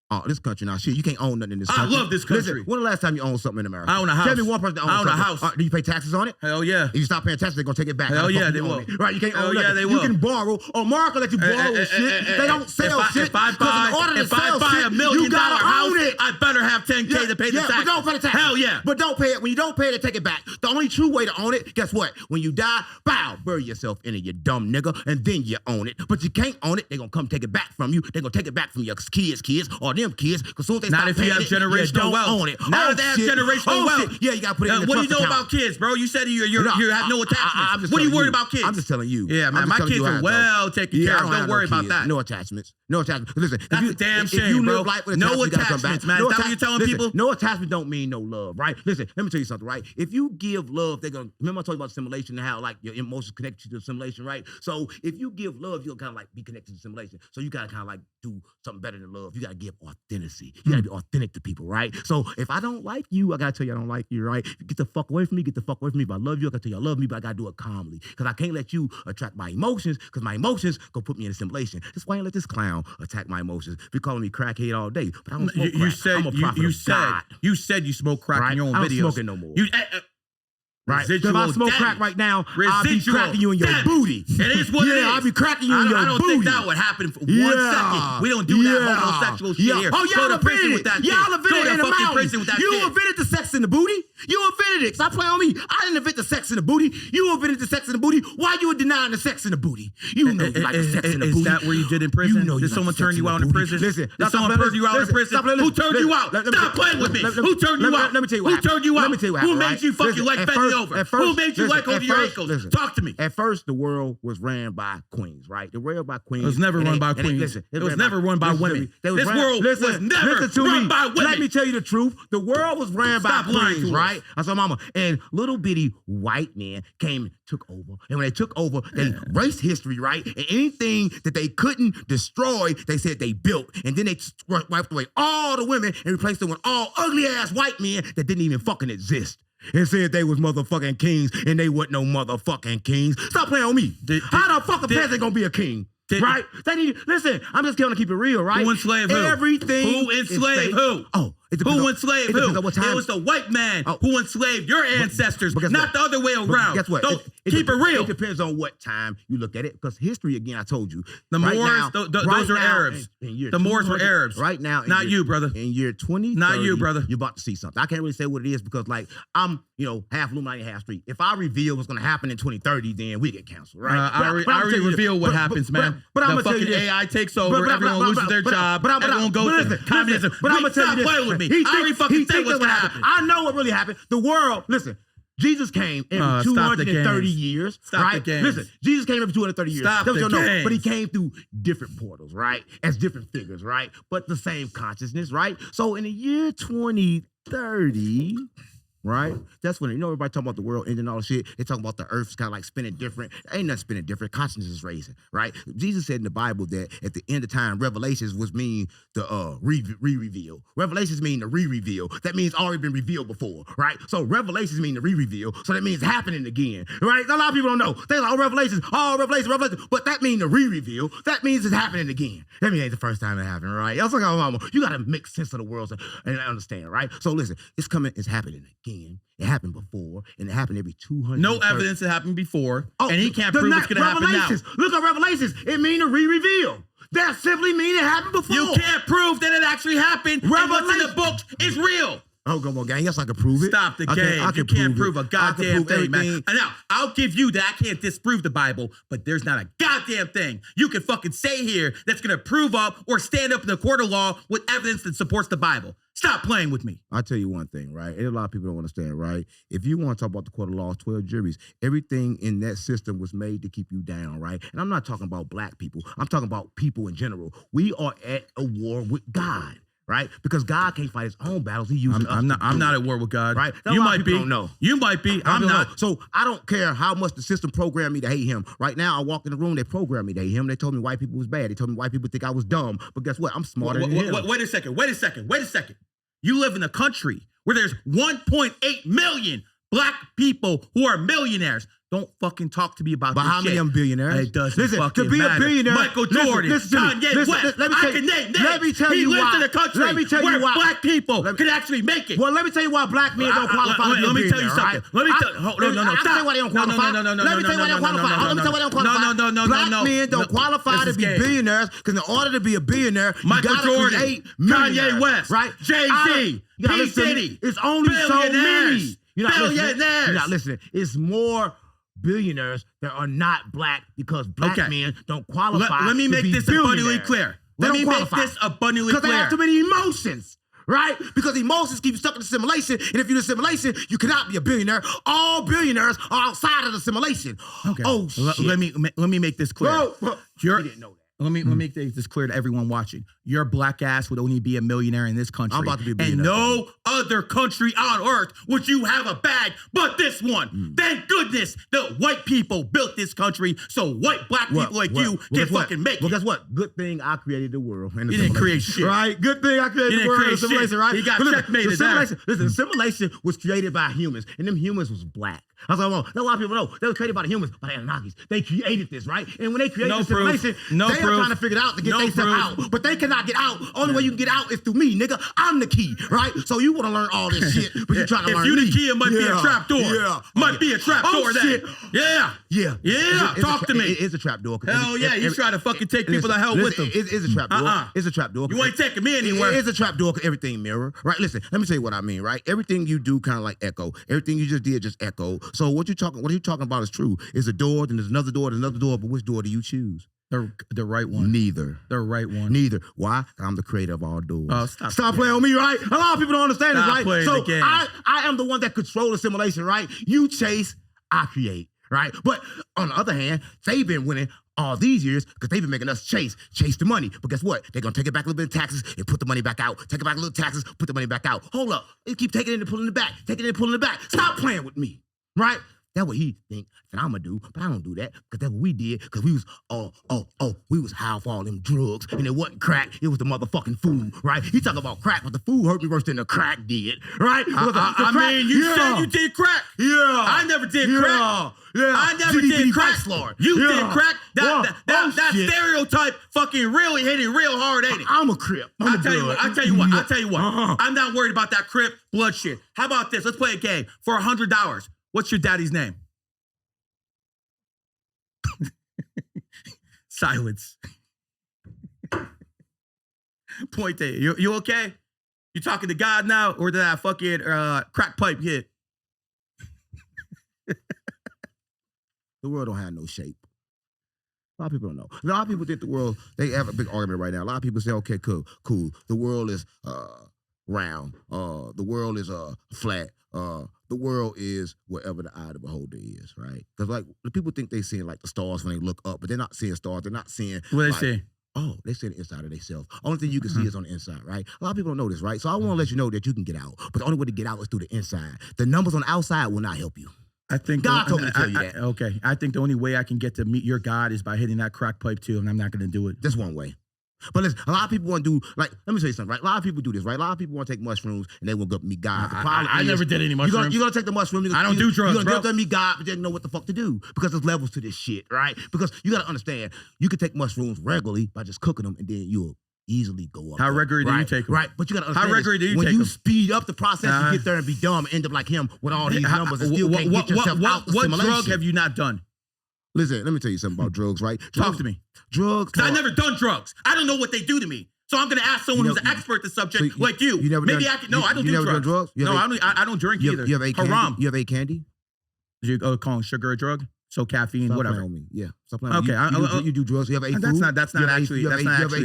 Oh, this country now, shit, you can't own nothing in this I country. love this country. Listen, when the last time you owned something in America? I own a house. Tell me one person that owns I own a something. house. Do you pay taxes on it? Hell yeah. If you stop paying taxes, they're gonna take it back. Hell How the fuck yeah, you they own will. it? Right, you can't Hell own yeah, nothing. they You will. can borrow. America let you borrow shit. They don't sell shit. If I 'cause in order to buy sell $1 shit, million you gotta house, own it. I better have 10K to pay the Yeah, tax. but don't pay the taxes. Hell yeah. But don't pay it. When you don't pay it, take it back. The only true way to own it, guess what? When you die, bow, bury yourself in it, you dumb nigga, and then you own it. But you can't own it. They're going to come take it back from you. They're going to take it back from your kids, or them kids, because soon as they Not stop if you have paying it, generational don't wealth. own it. Now they have generational wealth. Shit. Yeah, you got to put it in the What do you trust know account. about kids, bro? You said you have no attachments. I'm What are you telling worried about kids? I'm just telling you. Yeah, man, I'm just my telling kids you how are it well goes. taken care I of. don't Don't have worry no about kids. that. No attachments. No attachments. Listen, That's if you, a damn if shame, you bro. live life with No attachments, you gotta come back. attachments, man. Is that what you're telling people? No attachment don't mean no love, right? Listen, let me tell you something, right? If you give love, they're gonna remember I told you about simulation and how like your emotions connect you to simulation, right? So if you give love, you'll kind of like be connected to simulation. So you gotta kind of like do something better than love. You gotta give authenticity. You gotta be authentic to people, right? So if I don't like you, I gotta tell you I don't like you, right? Get the fuck away from me. Get the fuck away from me. If I love you, I gotta tell you I love me, but I gotta do it calmly because I can't let you attract my emotions because my emotions go put me in a simulation. That's why I let this clown attack my emotions. Be calling me crackhead all day, but I don't smoke crack. I'm a prophet of God. You said you smoke crack Right? in your own I don't videos. smoke it no more. Right? So if I Residual smoke damage. crack right now, I'll be Residual cracking you in your damage. booty. It is what it is. Yeah, I'll be cracking you in your booty. I don't think that would happen for 1 second. We don't do that homosexual shit here. Oh, y'all Go to invented prison it. with that Y'all shit. invented Go it to in the fucking mountains. prison with that You shit. invented the sex in the booty. You invented it. Stop playing on me. I didn't invent the sex in the booty. You invented the sex in the booty. Why you were denying the sex in the booty? You know you like the sex in the booty. Is that where you did in prison? You know you Did someone like the turn sex you in out the in booty. prison? Listen, Did someone turn you out in prison? Who turned you out? Stop playing with me. Who turned you out? Let me tell you what Who happened. turned you out? Let me tell you what Who happened, made right? you fucking Listen, like at bending first- over? at first- Who made you listen, like over at your first- ankles? listen. Talk to me. At first, the world was ran by queens, right? The world by queens. It was never run by queens. Listen, It was never run by women. This world was never listen to run me. by women. Let me tell you the truth. The world was ran by Stop lying queens, to us. right? I saw mama. And little bitty white men came and took over. And when they took over, they erased history, right? And anything that they couldn't destroy, they said they built. And then they wiped away all the women and replaced them with all ugly-ass white men that didn't even fucking exist. And said they was motherfucking kings, and they wasn't no motherfucking kings. Stop playing on me. How the fuck a peasant gonna be a king? Right? They need, listen, I'm just gonna keep it real, right? Who enslaved who? Everything. Who enslaved who? Oh, it depends Who on- enslaved it depends who? on what time. It was the white man who enslaved your ancestors, but guess not what? the other way But around. guess what? Don't keep it real. It depends on what time you look at it, because history, again, I told you. The right Moors, now- those right are now, Arabs. in year The Moors were 200 Arabs. Right now, in Not year- you, brother. In year 2030, Not you, brother. You're about to see something. I can't really say what it is because, like, I'm, half Illuminati, half street. If I reveal what's going to happen in 2030, then we get canceled, right? I already revealed what happens, man. But I'm the gonna tell you fucking this. AI takes over. Everyone loses their job. Everyone goes to communism. But I'm gonna tell you this. Stop playing with me. He I already thinks- fucking he said thinks what's that's gonna what happen. I know what really happened. The world, listen. Jesus came every Stop the 230 games. years, Stop right? the games. Listen, Jesus came every 230 years. Stop That was the your games. But he came through different portals, right? As different figures, right? But the same consciousness, right? So in the year 2030, right? That's when, everybody talking about the world ending and all the shit. They talking about the earth's kind of like spinning different. Ain't nothing spinning different. Consciousness is raising, right? Jesus said in the Bible that at the end of time, revelations was mean the re-reveal. Revelations mean the re-reveal. That means already been revealed before, right? So revelations mean the re-reveal. So that means happening again, right? A lot of people don't know. They like, Revelation. But that means the re-reveal. That means it's happening again. That means it ain't the first time it happened, right? That's like, mama, you got to make sense of the world and understand, right? So listen, it's coming, it's happening again. It happened before, and it happened every 200. No evidence it happened before, and he can't the prove it's going to happen now. Revelations. Look at Revelations. It means a re-reveal. That simply means it happened before. You can't prove that it actually happened. And what's in the Revelation. books is real. Oh, come on, gang. Yes, I can prove it. Stop the I game. can You can't prove it. a I can goddamn prove thing, man. everything. And now, I'll give you that I can't disprove the Bible, but there's not a goddamn thing you can fucking say here that's going to prove up or stand up in the court of law with evidence that supports the Bible. Stop playing with me. I'll tell you one thing, right? And a lot of people don't understand, right? If you want to talk about the court of law, 12 juries, everything in that system was made to keep you down, right? And I'm not talking about black people. I'm talking about people in general. We are at a war with God. Right, because God can't fight his own battles. He uses us. I'm not at war with God. Right, You might be. Don't know. You might be. I'm not. So I don't care how much the system programmed me to hate him. Right now, I walk in the room, they programmed me to hate him. They told me white people was bad. They told me white people think I was dumb. But guess what? I'm smarter than him. Wait a second. You live in a country where there's 1.8 million black people who are millionaires. Don't fucking talk to me about But this how many shit. of them billionaires? It doesn't Listen, fucking to be matter. a billionaire, Michael Jordan, Kanye West. let me I tell can you- name names. let me tell he you lives why. in a country Let me tell you where why. black people Let me- can actually make it. Well, let me tell you why black men don't qualify to be a Let me tell you billionaire, something. right? Let me tell you. No, I can tell you why they don't qualify. Let me tell you why they don't qualify. Let me tell you why they don't qualify. Black men don't qualify to be billionaires because in order to be a billionaire, you Michael gotta Jordan, create Kanye millionaires, West, right? Jay-Z, You gotta P. listen to me. Diddy, It's only so many. billionaires. You're not listening. Billionaires. You're not listening. It's more billionaires that are not black because black Okay. men don't qualify. Let me to make be this abundantly billionaires. clear. They Let don't me make qualify. this abundantly Because they clear. have too many emotions, right? Because emotions keep you stuck in the simulation, and if you're in the simulation, you cannot be a billionaire. All billionaires are outside of the simulation. Okay. Oh shit! Let me make this clear. Bro, You're- you didn't know that. Let me make this clear to everyone watching. Your black ass would only be a millionaire in this country. I'm about to be a and billionaire. no other country on earth would you have a bag but this one. Thank goodness the white people built this country so white black people like you can guess what? fucking make Well, it. guess what? Good thing I created the world. And the You didn't simulation, create shit. right? Good thing I created You the didn't world and create the simulation, shit. right? He got But listen, checkmated the simulation, listen, the simulation was created by humans, and them humans was black. I was like, well, a lot of people know they were created by the humans, by the Anunnakis. They created this, right? And when they created No the proof. simulation, No they are proof. trying to figure it out to get No themselves proof. out. But they cannot get out. Only way you can get out is through me, nigga. I'm the key, right? So you want to learn all this shit, but you're trying to If learn you me. the key, it might be a trap door. Yeah. Might be a trap door then. Shit. Yeah. Yeah. Yeah. Talk to me. It is a trap door. Hell yeah, he's trying to fucking take people to hell with him. It is a trap door. Uh-uh. It's a trap door. You ain't taking me anywhere. It is a trap door because everything mirror, right? Listen, let me tell you what I mean, right? Everything you do kind of like echo. Everything you just did just echo. So what you talking about is true. It's a door, then there's another door, but which door do you choose? The right one. Neither. The right one. Neither. Why? I'm the creator of all doors. Oh, stop playing with me, right? A lot of people don't understand Stop this, right? playing So the game. I am the one that controls the simulation, right? You chase, I create, right? But on the other hand, they've been winning all these years because they've been making us chase the money. But guess what? They're gonna take it back a little bit in taxes and put the money back out. Take it back a little taxes, put the money back out. Hold up. They keep taking it and pulling it back. Taking it and pulling it back. Stop playing with me, right? That's what he think that I'm gonna do, but I don't do that because that's what we did because we was we was high off all them drugs and it wasn't crack, it was the motherfucking food, right? He talking about crack, but the food hurt me worse than the crack did, right? I mean, you said you did crack. Yeah. I never did crack. Yeah. I never did crack. Lord. You Yeah. did crack. That shit. stereotype fucking really hit it real hard, ain't it? I'm a Crip. I'll tell you what. Uh-huh. I'm not worried about that Crip blood shit. How about this? Let's play a game for $100. What's your daddy's name? Silence. Point there. You okay? You talking to God now, or did that fucking crack pipe hit? The world don't have no shape. A lot of people don't know. A lot of people think the world, they have a big argument right now. A lot of people say, okay, cool. The world is round. The world is flat. The world is wherever the eye of the beholder is, right? Because like the people think they seeing like the stars when they look up, but they're not seeing stars. They're not seeing What they like, say? Oh, they see the inside of themselves. Only thing you can see is on the inside, right? A lot of people don't know this, right? So I want to let you know that you can get out, but the only way to get out is through the inside. The numbers on the outside will not help you. I think God told me to tell you that. Okay, I think the only way I can get to meet your God is by hitting that crack pipe too, and I'm not going to do it. That's one way. But listen, a lot of people want to do, like, let me tell you something, right? A lot of people do this, right? A lot of people want to take mushrooms and they want to go meet God. The problem I is, never did any mushrooms. You're going to take the mushrooms. I don't do drugs, You're bro. going to meet God, but you don't know what the fuck to do because there's levels to this shit, right? Because you got to understand, you can take mushrooms regularly by just cooking them and then you'll easily go up. How there, regularly do you right? take them? Right, but you got to understand How regularly do you when take you them? speed up the process, you get there and be dumb and end up like him with all these numbers and still can't get yourself out the What simulation. drug have you not done? Listen, let me tell you something about drugs, right? Talk to me. Drugs. Because I've never done drugs. I don't know what they do to me. So I'm going to ask someone who's an expert in the subject like you. You never Maybe done, I can. No, you, I don't you do never drugs. Done drugs? No, I don't drink either. You have ate Haram. candy? You have ate candy? You calling sugar a drug? So caffeine, Stop whatever. playing with me. Yeah. Stop playing with me. Okay, You do drugs. You have ate food? That's not actually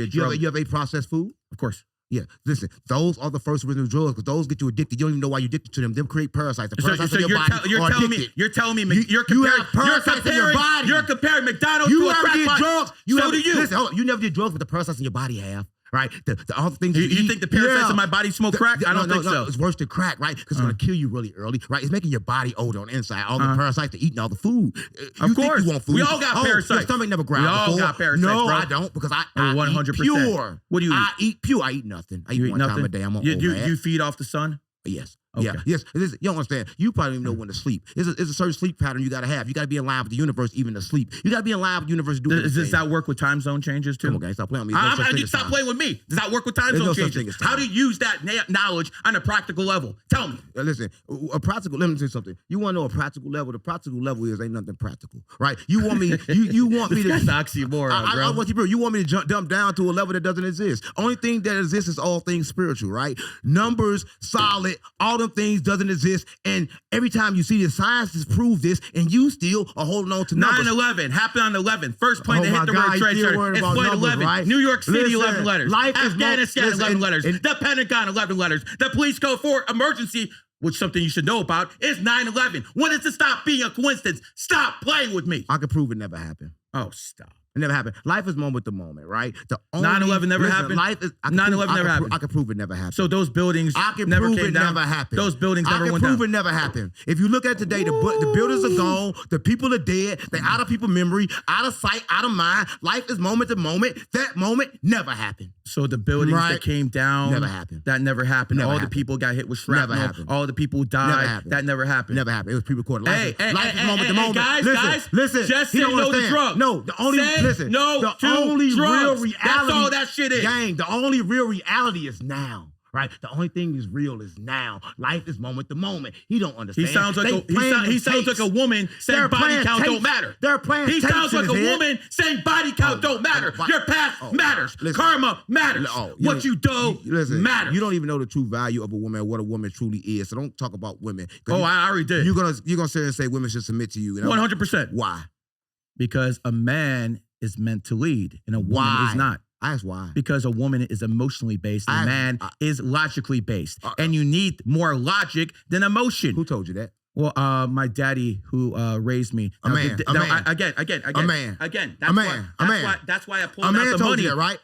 a drug. You have ate processed food? Of course. Yeah, listen, those are the first original drugs because those get you addicted. You don't even know why you're addicted to them. Them create parasites. The parasites in your body are addicted. You're telling me you have parasites in your body. You're comparing McDonald's You to a never crack did pipe. drugs. So do you. Listen, hold on. You never did drugs, but the parasites in your body have. Right? The other things You eat, think the parasites in my body smoke crack? I don't think so. It's worse than crack, right? Because it's going to kill you really early, right? It's making your body older on the inside. All the parasites, they're eating all the food. Of course. Think you want food. We all got parasites. Your stomach never growled We all before. got parasites, No, bro. I don't because I 100%. eat pure. What do you eat? I eat pure. I eat nothing. I eat You eat one nothing? time a day. I'm on You feed off the sun? Yes. Okay. Yeah, yes. You don't understand. You probably don't even know when to sleep. It's a certain sleep pattern you got to have. You got to be in line with the universe even to sleep. You got to be in line with the universe doing Does that work with time zone changes too? Come on, guys, stop playing with me. There's no such thing as Stop time. playing with me. Does that work with time There's zone no such thing changes? as time. How do you use that knowledge on a practical level? Tell me. Listen, a practical. Let me tell you something. You want to know a practical level? The practical level is ain't nothing practical, right? You want me? You want me to? That's oxymoron, bro. I want you want me to dump down to a level that doesn't exist. Only thing that exists is all things spiritual, right? Numbers, solid, all them things doesn't exist. And every time you see the scientists prove this, and you still are holding on to numbers. 9/11 happened on 11. First plane Oh to hit my the God, World Trade you still Center. worried It's about flight numbers, 11. right? New York City, Listen, 11 letters. life is Afghanistan, listen, 11 letters. and- The Pentagon, 11 letters. The police code for emergency, which something you should know about, is 9/11. When does it stop being a coincidence? Stop playing with me. I can prove it never happened. Oh, stop. It never happened. Life is moment to moment, right? 9/11 never happened? Life is 9/11 never happened. I can prove it never happened. So those buildings I can never prove came it down. never happened. Those buildings never went I can down. prove it never happened. If you look at today, the buildings are gone. The people are dead. They're out of people's memory, out of sight, out of mind. Life is moment to moment. That moment never happened. So the buildings Right. that came down, Never happened. That never happened. Never all happened. the people got hit with Never shrapnel. happened. All the people died. Never happened. That never happened. Never happened. It was pre-recorded. Hey, Life is moment to hey, moment. guys, listen, guys, listen. just He say don't no to understand. drugs. No, the only Say listen. no the to only drugs. real reality. That's all that shit is. Gang, the only real reality is now. Right, the only thing is real is now. Life is moment to moment. He don't understand. He sounds like he sounds like a woman saying They're body playing count tapes. don't matter. They're playing He tapes sounds in like his a head. woman saying body count don't matter. Your past matters. Listen. Karma matters. What you do matters. You don't even know the true value of a woman, what a woman truly is. So don't talk about women. Oh, I already did. You're gonna sit and say women should submit to you. 100%. Why? Because a man is meant to lead and a woman Why? is not. I ask why. Because a woman is emotionally based and a man is logically based. And you need more logic than emotion. Who told you that? Well, my daddy who raised me. A man. Again. A man. Again. A man. That's why I pulled A out man the told money. you that, right?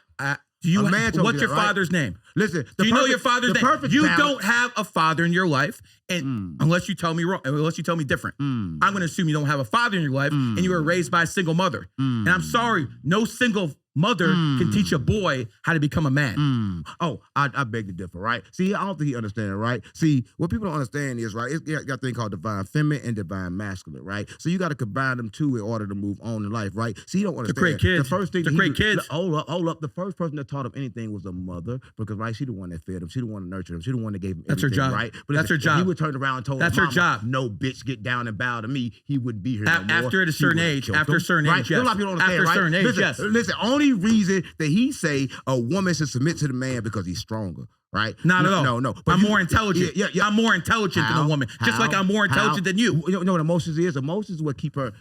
What's man told you your that, right? father's name? Listen, Do you know your father's name? You balance- don't have a father in your life, and unless you tell me wrong, unless you tell me different, I'm going to assume you don't have a father in your life, and you were raised by a single mother. And I'm sorry, no single mother can teach a boy how to become a man. Oh, I beg to differ, right? See, I don't think he understands, right? See, what people don't understand is, right, you got a thing called divine feminine and divine masculine, right? So you got to combine them two in order to move on in life, right? See, you don't understand. create kids. The first thing To create kids. Hold up. The first person that taught him anything was a mother, because, right, she the one that fed him. She the one that nurtured him. She the one that gave him That's her everything, job. right? But That's her if job. He would turn around and told That's his her mama, job. no, bitch, get down and bow to me. He wouldn't be here no more. After a He certain would've age, killed after a him, certain right? age, yes. A lot of people don't After understand, a right? certain age, listen, yes. Listen, only reason that he say a woman should submit to the man because he's stronger, right? Not at all. No. I'm more intelligent. Yeah. I'm more intelligent than a woman. Just like I'm more intelligent than you. You know what emotions is? Emotions is what keep her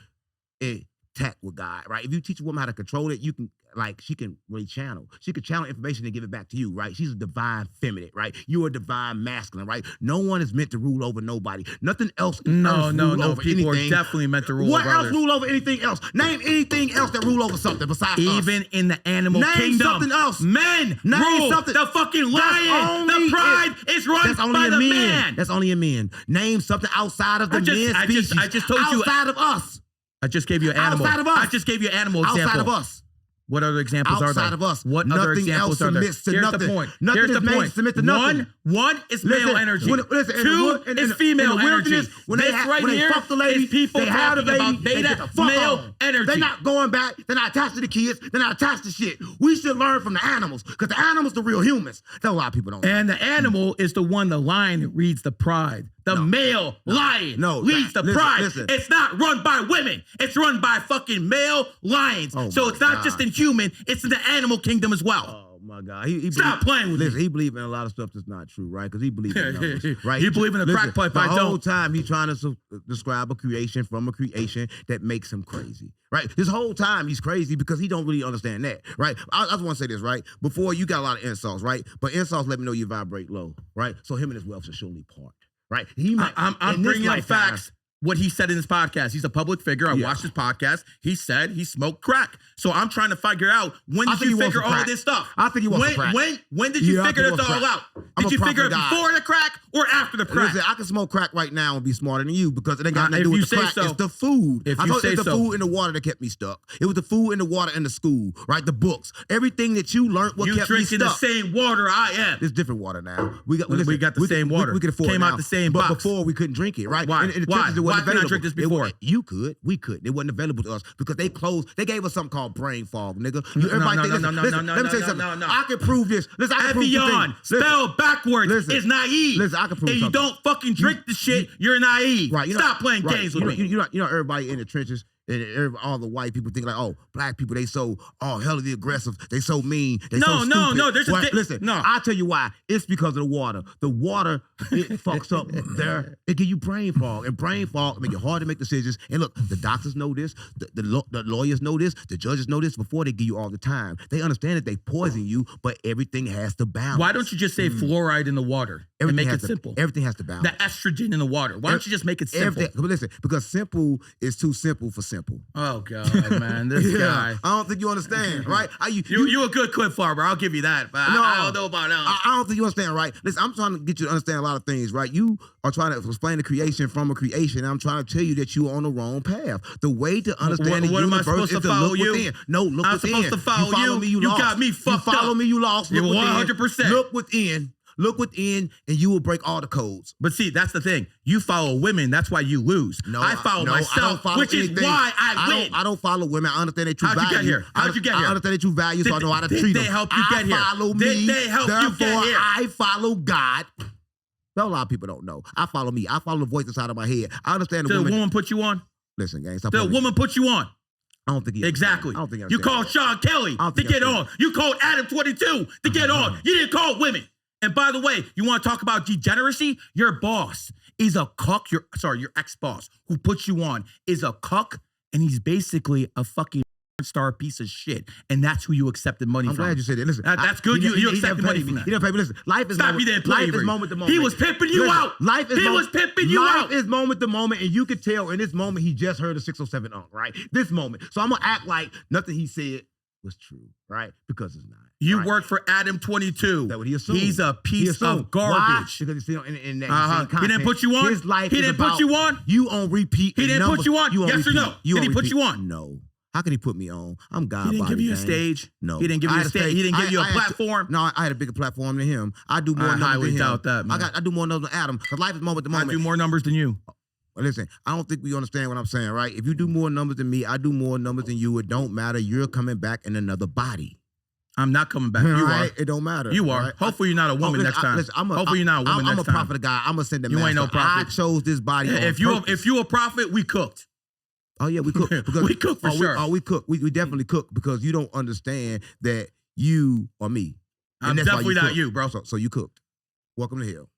intact with God, right? If you teach a woman how to control it, you can, like, she can really channel. She can channel information and give it back to you, right? She's a divine feminine, right? You're a divine masculine, right? No one is meant to rule over nobody. Nothing else. No. Over People anything. are definitely meant to rule What over else others. rule over anything else? Name anything else that rule over something besides us. Even in the animal Name kingdom, something else. men Name rule something. the fucking lion. only The pride is run That's only by in the men. man. That's only in men. Name something outside of the I just told you. outside of us. I just gave you an animal. Outside of us. I just gave you an animal example. Outside of us. What other examples are there? Outside of us. What other Nothing examples else are there? submits to Here's nothing. the point. Nothing Here's is the made point. to submit to nothing. One is male energy. Two is female energy. When they This right when they here fuck the lady, is people they have the talking baby, about they get beta the fuck male on. energy. They're not going back. They're not attached to the kids. They're not attached to shit. We should learn from the animals, because the animals the real humans. That's a lot of people don't know. And the animal is the one, the lion that reads the pride. The male lion leads the pride. Listen. It's not run by women. It's run by fucking male lions. Oh so my it's not God. just in human, it's in the animal kingdom as well. Oh my God! He Stop playing with me. Listen, he believes in a lot of stuff that's not true, right? Because he believes in numbers, right? You believe in a crack pipe, The I whole don't. time he's trying to describe a creation from a creation that makes him crazy, right? This whole time he's crazy because he don't really understand that, right? I just want to say this, right? Before, you got a lot of insults, right? But insults let me know you vibrate low, right? So him and his wealth should surely part, right? He might. I'm in this bringing up lifetime- facts. what he said in his podcast. He's a public figure. I watched his podcast. He said he smoked crack. So I'm trying to figure out, when did you figure all this stuff? I think he wants crack. When did you figure this all out? Did you figure it before the crack or after the crack? Listen, I can smoke crack right now and be smarter than you because it ain't got nothing to do with the crack. So. It's the food. If I you told you say it's the so. food and the water that kept me stuck. It was the food and the water in the school, right? The books. Everything that you learned what kept me stuck. You drinking the same water I am. It's different water now. We got the same water. We could afford Came it out now. the same But box. before we couldn't drink it, right? Why? In the Why? trenches, it wasn't Why couldn't I available. drink this before? You could. We couldn't. It wasn't available to us because they closed. They gave us something called brain fog, nigga. Let me tell you something. I can prove this. Listen, I can prove this Evian, spelled backwards, is naive. Listen, I can prove and something. you don't fucking drink the shit, you're naive. Right, Stop playing games with me. You know, everybody in the trenches, and all the white people think like, oh, black people, they so hellily aggressive, they so mean, they so stupid. No, there's listen, I'll tell you why. It's because of the water. The water, it fucks up there. It gives you brain fog, and brain fog make it hard to make decisions. And look, the doctors know this, the lawyers know this, the judges know this before they give you all the time. They understand that they poison you, but everything has to balance. Why don't you just say fluoride in the water and make it simple? Everything has to balance. The estrogen in the water. Why don't you just make it simple? Listen, because simple is too simple for simple. Oh God, man, this guy. I don't think you understand, right? You a good clip farmer. I'll give you that, but No, I don't know about that. I don't think you understand, right? Listen, I'm trying to get you to understand a lot of things, right? You are trying to explain the creation from a creation. I'm trying to tell you that you are on the wrong path. The way to understand the What am I universe supposed is to to follow look you? within. No, look I'm within. supposed to follow you. Follow you? me, you You lost. got me fucked you follow up. me, you lost. Look You're within. 100%. Look within. Look within, and you will break all the codes. But see, that's the thing. You follow women. That's why you lose. No, I follow I myself, don't follow which is anything. why I win. I don't follow women. I understand their true value. How'd you get here? How'd you get here? I understand their true value, so I know how to treat them. Did they help you get here? I follow Did me. they help you get Therefore, here? I follow God. A lot of people don't know. I follow me. I follow the voice inside of my head. I understand the Did a woman. woman put you on? Listen, gang. Stop Did a playing. woman put you on? I don't think he Exactly. I don't think he You understands. called Sean Kelly I don't to think he get on. understands. You called Adam 22 to get on. You didn't call women. And by the way, you want to talk about degeneracy? Your boss is a cuck. Your ex-boss who put you on is a cuck, and he's basically a fucking star piece of shit. And that's who you accepted money I'm from. glad you said that. Listen, That's good. You accepted money from that. He didn't pay me. Listen, life is Stop, moment. you didn't play Life is moment to moment. He was pimping you out. Life is He was pimping you life out. is moment to moment, and you could tell in this moment he just heard a 607 unk, right? This moment. So I'm gonna act like nothing he said was true, right? Because it's not. You right? work for Adam 22. That's what he assumed. He's a piece of garbage. Why? Because it's still in that same content. He didn't put you on? His life He is didn't put about you on? You on repeat. He didn't put you on? You Yes or no? You Did on he put repeat. you on? No. How can he put me on? I'm God. He didn't give you a stage. No. He didn't give you a stage. He didn't give you a platform. No, I had a bigger platform than him. I do more numbers highly than him. doubt that, man. I do more numbers than Adam. Because life is moment to I moment. do more numbers than you. Listen, I don't think we understand what I'm saying, right? If you do more numbers than me, I do more numbers than you. It don't matter. You're coming back in another body. I'm not coming back. You right? are. It don't matter. You are. Right? Hopefully you're not a woman next time. Hopefully you're not a woman next time. I'm a prophet of God. I'm gonna send the You ain't no prophet. I chose this body. Yeah, on if you a prophet, we cooked. Oh yeah, we cook. Because, We cook for sure. We cook. We definitely cook because you don't understand that you are me. And I'm that's why definitely not cook. you, bro. So you cooked. Welcome to hell.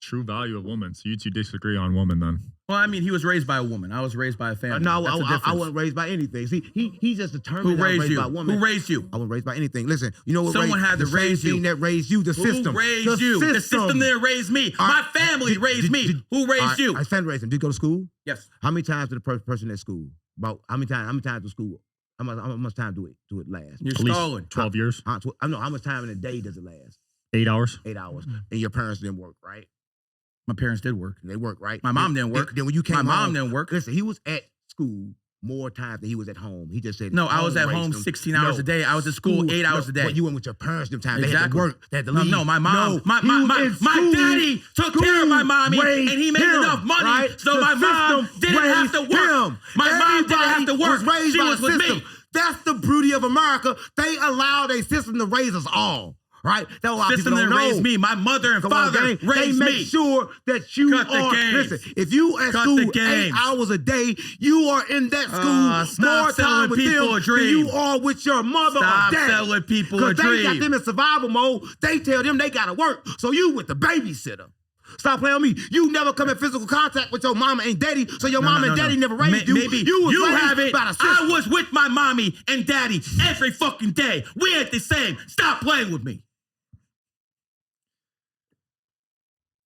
True value of woman. So you two disagree on woman then. Well, I mean, he was raised by a woman. I was raised by a family. No, That's the I difference. wasn't raised by anything. See, he's just determined Who that I was raised raised you? by a woman. Who raised you? I wasn't raised by anything. Listen, you know what? Someone had to the raise same you. thing that raised you. The system. Who raised you? The system that raised me. My family raised me. Who raised you? I family raised him. Did you go to school? Yes. How many times did a person at school? About how many times to school? How much time do it last? You're At least stalling. 12 years. I know how much time in a day does it last? 8 hours. 8 hours. And your parents didn't work, right? My parents did work. They work, right? My mom didn't work. Then when you came My mom home, didn't work. Listen, he was at school more times than he was at home. He just said No, I was at raised home him. 16 hours a day. I was at school 8 hours a day. But you went with your parents them times. They had to Exactly. work. They had to leave. No, my mom, No, my he was in my school. daddy took care of my mommy, and he made Raised enough him, money, right? so The my mom system didn't have to raised work. him. My mom didn't have to Everybody work. was raised She by was the with system. me. That's the beauty of America. They allowed a system to raise us all. Right? That's a lot of System people that don't know. raised me. My mother and Come on, father gang. raised They make me. sure that you Cut the are. games. Listen, if you at Cut school the 8 games. hours a day, you are in that school Stop more selling time with people them a dream. than you are with your mother Stop or dad. selling people a Because they got dream. them in survival mode. They tell them they gotta work. So you with the babysitter. Stop playing with me. You never come in physical contact with your mama and daddy, so your mama and daddy never raised you. Maybe you was raised haven't. by the system. I was with my mommy and daddy every fucking day. We ain't the same. Stop playing with me.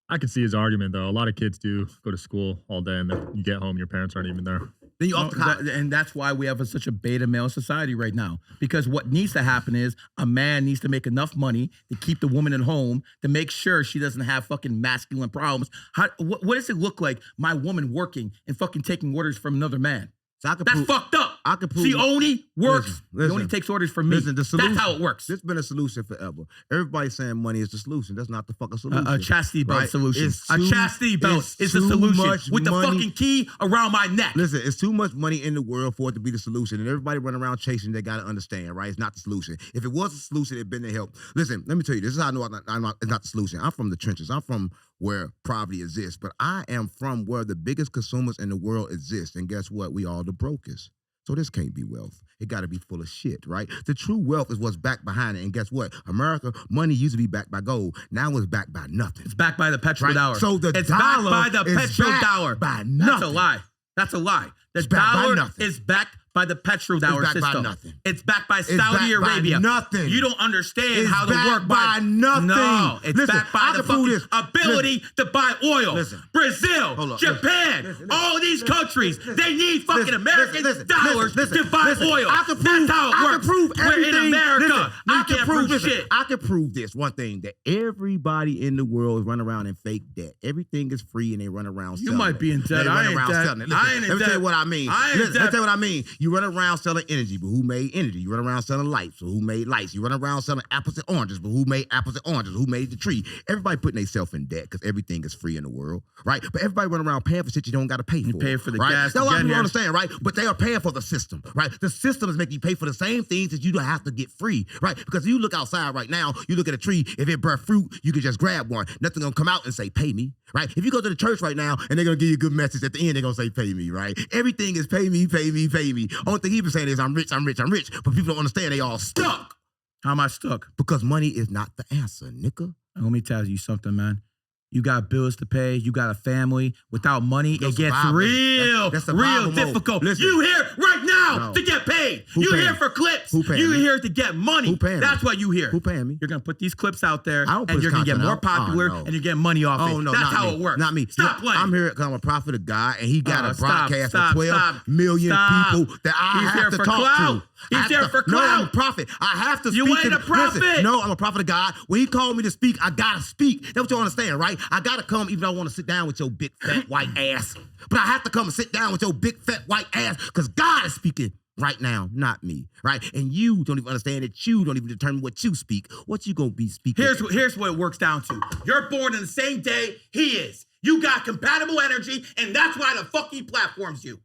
I can see his argument though. A lot of kids do go to school all day, and then you get home, your parents aren't even there. Then you off the cop. And that's why we have such a beta male society right now. Because what needs to happen is a man needs to make enough money to keep the woman at home to make sure she doesn't have fucking masculine problems. What does it look like, my woman working and fucking taking orders from another man? So I can That's prove, fucked up. I can prove. She only works. Listen, she only takes orders from me. Listen, the solution, that's how it works. This has been a solution forever. Everybody's saying money is the solution. That's not the fucking solution. A chastity belt right? solution. It's A too- chastity belt it's is the too solution much with the money. fucking key around my neck. Listen, it's too much money in the world for it to be the solution. And everybody running around chasing, they got to understand, right? It's not the solution. If it was the solution, it'd been to help. Listen, let me tell you, this is how I know it's not the solution. I'm from the trenches. I'm from where poverty exists. But I am from where the biggest consumers in the world exist. And guess what? We all the brokest. So this can't be wealth. It got to be full of shit, right? The true wealth is what's backed behind it. And guess what? America, money used to be backed by gold. Now it's backed by nothing. It's backed by the petrodollar. Right? So the it's dollar backed by the is backed petrodollar. by That's nothing. a lie. That's a lie. The It's backed by dollar nothing. is backed by the petrodollar It's backed by system. nothing. It's backed by It's Saudi backed by Arabia. nothing. You don't understand It's how the backed work by nothing. No, it's Listen, backed by I the can prove fucking this. ability to buy oil. Listen. Brazil, Hold on, Japan, listen. all these countries, they need fucking Listen, American listen, dollars listen, to buy listen. oil. I can prove, That's how it I works. can prove We're everything. in America. Listen, I can't prove listen, shit. I can prove this one thing, that everybody in the world is running around in fake debt. Everything is free and they run around You selling might it. be in debt. They I run ain't around debt. selling it. I Listen, ain't in let me tell debt. you what I mean. I ain't Listen, let me debt. tell you what I mean. You run around selling energy, but who made energy? You run around selling lights, but who made lights? You run around selling apples and oranges, but who made apples and oranges? Who made the tree? Everybody putting themselves in debt because everything is free in the world, right? But everybody run around paying for shit you don't got to pay for. You pay for the right? gas That's to what get people here. understand, right? But they are paying for the system, right? The system is making you pay for the same things that you don't have to get free, right? Because if you look outside right now, you look at a tree, if it bear fruit, you can just grab one. Nothing gonna come out and say, pay me, right? If you go to the church right now and they're gonna give you a good message at the end, they're gonna say, pay me, right? Everything is pay me, pay me, pay me. Only thing he been saying is, I'm rich, I'm rich, I'm rich. But people don't understand, they all stuck. How am I stuck? Because money is not the answer, nigga. Let me tell you something, man. You got bills to pay. You got a family. Without money, No it gets survival. real, That's real survival mode. difficult. Listen. You here right now No. to get paid. Who You paying here me? for clips. Who paying You me? here to get money. Who paying That's me? why you here. Who paying me? You're gonna put these clips out there, I don't put and this you're gonna get content more out. popular, Oh, no. and you get money off Oh, it. no, That's not how me. it works. Not me. Stop playing. I'm here because I'm a prophet of God, and he got a Stop, broadcast stop, for 12 stop. million Stop. people that I He's have there to for talk clout. to. He's I have there to- for No, I'm a clout. prophet. I have to You speak. ain't to- a prophet. Listen, no, I'm a prophet of God. When he called me to speak, I gotta speak. That's what you understand, right? I gotta come even though I want to sit down with your big fat white ass. But I have to come and sit down with your big fat white ass because God is speaking right now, not me, right? And you don't even understand that you don't even determine what you speak. What you gonna be speaking? Here's what it works down to. You're born in the same day he is. You got compatible energy, and that's why the fuck he platforms you.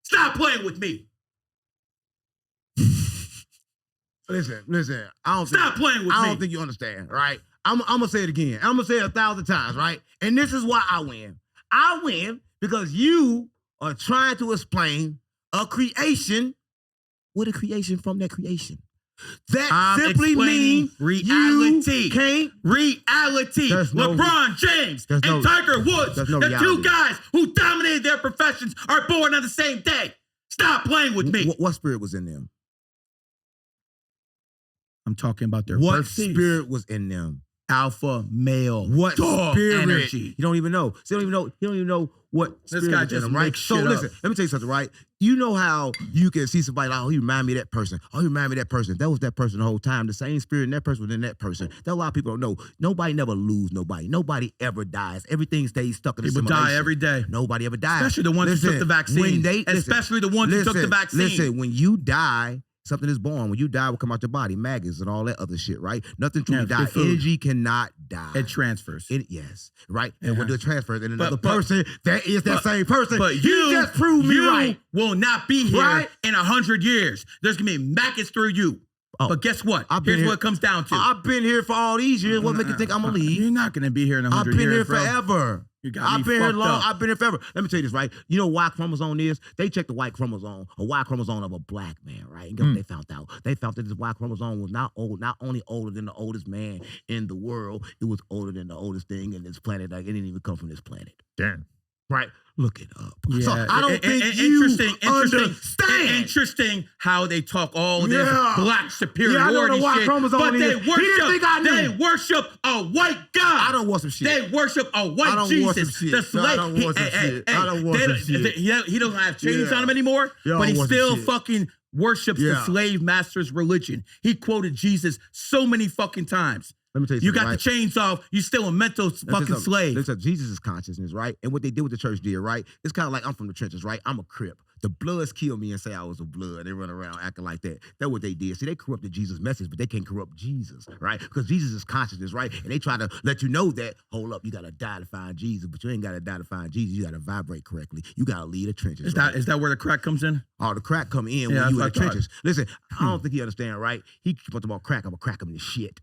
Stop playing with me. Listen. I don't Stop think, playing with I me. don't think you understand, right? I'm gonna say it again. I'm gonna say it 1,000 times, right? And this is why I win. I win because you are trying to explain a creation with a creation from that creation. That I'm simply explaining means reality. you can't. Reality. There's no- LeBron James there's and no- Tiger Woods, there's no the reality. two guys who dominated their professions, are born on the same day. Stop playing with me. What spirit was in them? I'm talking about their What birthdays. spirit was in them? Alpha male. What dog spirit? energy. You don't even know. So you don't even know what This spirit guy was in just them, right? makes So shit listen, up. let me tell you something, right? You know how you can see somebody like, oh, you remind me of that person. Oh, you remind me of that person. That was that person the whole time. The same spirit in that person was in that person. That a lot of people don't know. Nobody never lose nobody. Nobody ever dies. Everything stays stuck in the People die every day. Nobody ever dies. Especially the ones who took the vaccine. Especially the ones who took the vaccine. Listen, when you die, something is born. When you die, will come out your body, maggots and all that other shit, right? Nothing truly Yeah, dies. good food. Energy cannot die. It transfers. Yes, right? And when Yeah. the transfer, and another But- person that is that same person. But you just proved me right. will not be here Right? in 100 years. There's gonna be maggots through you. Oh, but guess what? I've been Here's here- what it comes down to. I've been here for all these years. What make you think I'm gonna leave? You're not gonna be here in 100 I've years. been here bro. forever. You got I've me been here fucked long. up. I've been here forever. Let me tell you this, right? You know what Y chromosome is? They checked the Y chromosome, a Y chromosome of a black man, right? And guess what they found out? They found that this Y chromosome was not only older than the oldest man in the world, it was older than the oldest thing in this planet. Like it didn't even come from this planet. Damn. right? Look it up. Yeah. So I don't think you understand. Interesting how they talk all this black superiority I know the Y shit, chromosome but either. He didn't think I knew. they worship a white God. I don't want some shit. They worship a white I don't Jesus. want some shit. The slave. I don't want some shit. I don't want some shit. He don't have chains Yeah. on him anymore, Yeah, I but he want some still shit. fucking worships the Yeah. slave master's religion. He quoted Jesus so many fucking times. Let me tell you You something, got right? the chains off. You still a mental fucking slave. Listen, Jesus' consciousness, right? And what they did with the church did, right? It's kind of like I'm from the trenches, right? I'm a Crip. The Bloods kill me and say I was a Blood. They run around acting like that. That's what they did. See, they corrupted Jesus' message, but they can't corrupt Jesus, right? Because Jesus is consciousness, right? And they try to let you know that, hold up, you got to die to find Jesus, but you ain't got to die to find Jesus. You got to vibrate correctly. You got to lead the trenches. Is that where the crack comes in? Oh, the crack come in Yeah, when that's you in what the I thought. trenches. Listen, I don't think you understand, right? He keep talking about crack. I'm going to crack him in the shit.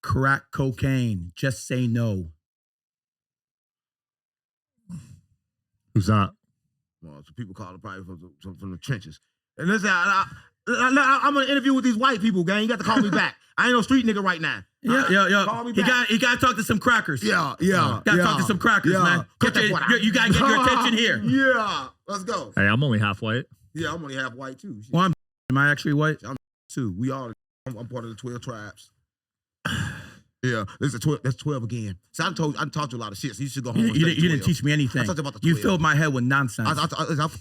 Crack cocaine. Just say no. Who's that? Well, so people call it probably from the trenches. And listen, I'm gonna interview with these white people, gang. You got to call me back. I ain't no street nigga right now. Yeah. Call me You back. got to talk to some crackers. Yeah. Gotta talk to some crackers, man. You gotta get your attention here. Yeah, let's go. Hey, I'm only half white. Yeah, I'm only half white too. Shit. Well, am I actually white? Too. We all. I'm part of the 12 tribes. Yeah, that's 12 again. So I taught you a lot of shit. So you should go home. You didn't teach me anything. I taught you about the You 12. filled my head with nonsense. I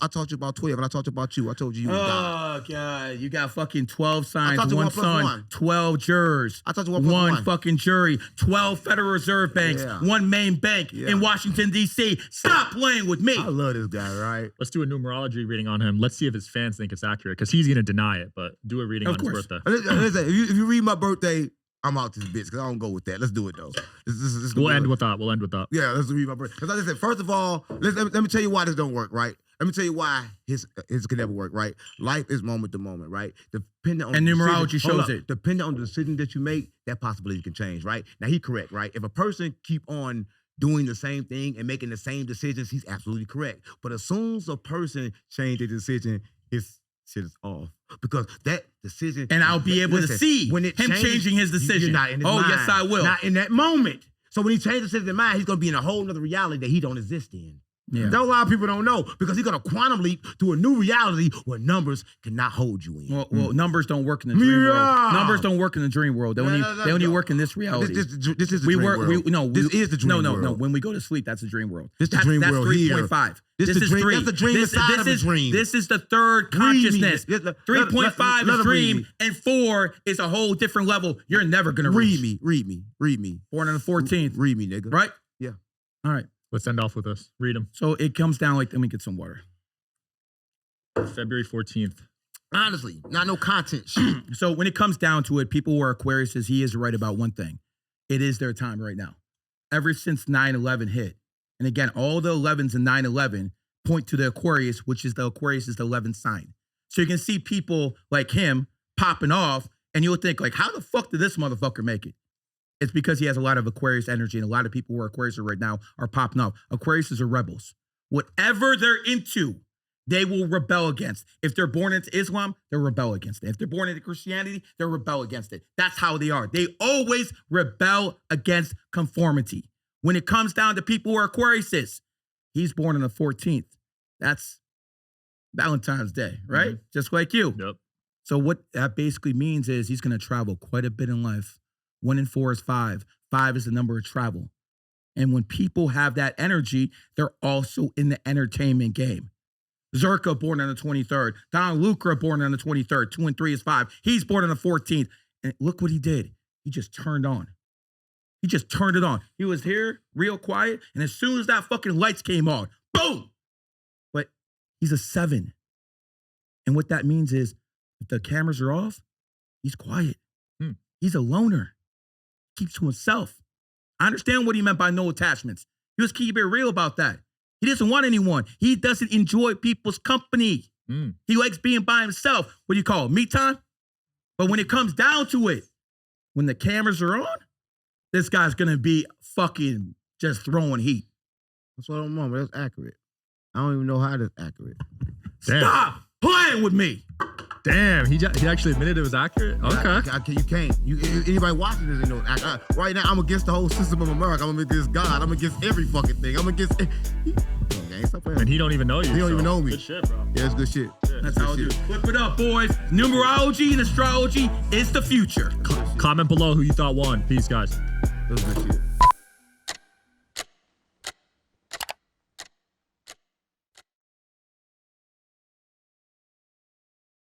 taught you about 12, and I taught you about you. I told you was God. Oh God! You got fucking 12 signs, taught you one 1 plus son, 1. 12 jurors. I taught you 1 plus 1. Fucking jury, 12 Federal Reserve banks, Yeah. 1 main bank Yeah. in Washington D.C. Stop playing with me. I love this guy, right? Let's do a numerology reading on him. Let's see if his fans think it's accurate, because he's gonna deny it. But do a reading Of on his course. birthday. Listen, if you read my birthday, I'm out this bitch because I don't go with that. Let's do it though. This We'll end with that. We'll end with that. Yeah, let's read my birthday. Because like I said, first of all, let me tell you why this don't work, right? Let me tell you why his can never work, right? Life is moment to moment, right? Depending on And the numerology decision- hold shows up. it. Depending on the decision that you make, that possibility can change, right? Now he correct, right? If a person keep on doing the same thing and making the same decisions, he's absolutely correct. But as soon as a person change their decision, his shit is off. Because that decision, And I'll be able to see when it him changes, changing his decision. You're not in his Oh, mind. yes, I will. Not in that moment. So when he changes his decision in mind, he's gonna be in a whole nother reality that he don't exist in. Yeah. That's a lot of people don't know because he's gonna quantum leap to a new reality where numbers cannot hold you in. Well, numbers don't work in the dream world. Yeah. Numbers don't work in the dream world. They only work in this reality. This is the dream world. This is the dream world. No. When we go to sleep, that's the dream world. This the dream that's world 3.5. This This the is dream- 3. that's the dream inside of a dream. This is the third Read me. consciousness. Let 3.5 him is read dream, me. and 4 is a whole different level. You're never gonna Read reach. me. Born on the 14th, Read me, nigga. right? Yeah. All right. Let's end off with this. Read him. So it comes down like, let me get some water. February 14th. Honestly, not no content shit. So when it comes down to it, people who are Aquarius, he is right about one thing. It is their time right now. Ever since 9/11 hit, and again, all the 11s in 9/11 point to the Aquarius, which is the Aquarius is the 11th sign. So you can see people like him popping off, and you'll think like, how the fuck did this motherfucker make it? It's because he has a lot of Aquarius energy, and a lot of people who are Aquarius right now are popping off. Aquariuses are rebels. Whatever they're into, they will rebel against. If they're born into Islam, they'll rebel against it. If they're born into Christianity, they'll rebel against it. That's how they are. They always rebel against conformity. When it comes down to people who are Aquariuses, he's born on the 14th. That's Valentine's Day, right? Mm-hmm. Just like you. Yep. So what that basically means is he's going to travel quite a bit in life. 1 in 4 is 5. 5 is the number of travel. And when people have that energy, they're also in the entertainment game. Zerka born on the 23rd. Don Lucra born on the 23rd. 2 and 3 is 5. He's born on the 14th. And look what he did. He just turned on. He just turned it on. He was here, real quiet. And as soon as that fucking lights came on, boom! But he's a 7. And what that means is if the cameras are off, he's quiet. He's a loner. Keeps to himself. I understand what he meant by no attachments. He was keeping it real about that. He doesn't want anyone. He doesn't enjoy people's company. He likes being by himself. What do you call it? Me time? But when it comes down to it, when the cameras are on, this guy's gonna be fucking just throwing heat. That's what I'm on, but that's accurate. I don't even know how that's accurate. Damn. Stop playing with me. Damn, he actually admitted it was accurate. Okay. You can't. Anybody watching this, you know. Right now, I'm against the whole system of America. I'm against God. I'm against every fucking thing. I'm against. And he don't even know you. He don't even know me. Good shit, bro. Yeah, it's good shit. That's how I do. Flip it up, boys. Numerology and astrology is the future. Comment below who you thought won. Peace, guys. That's good shit.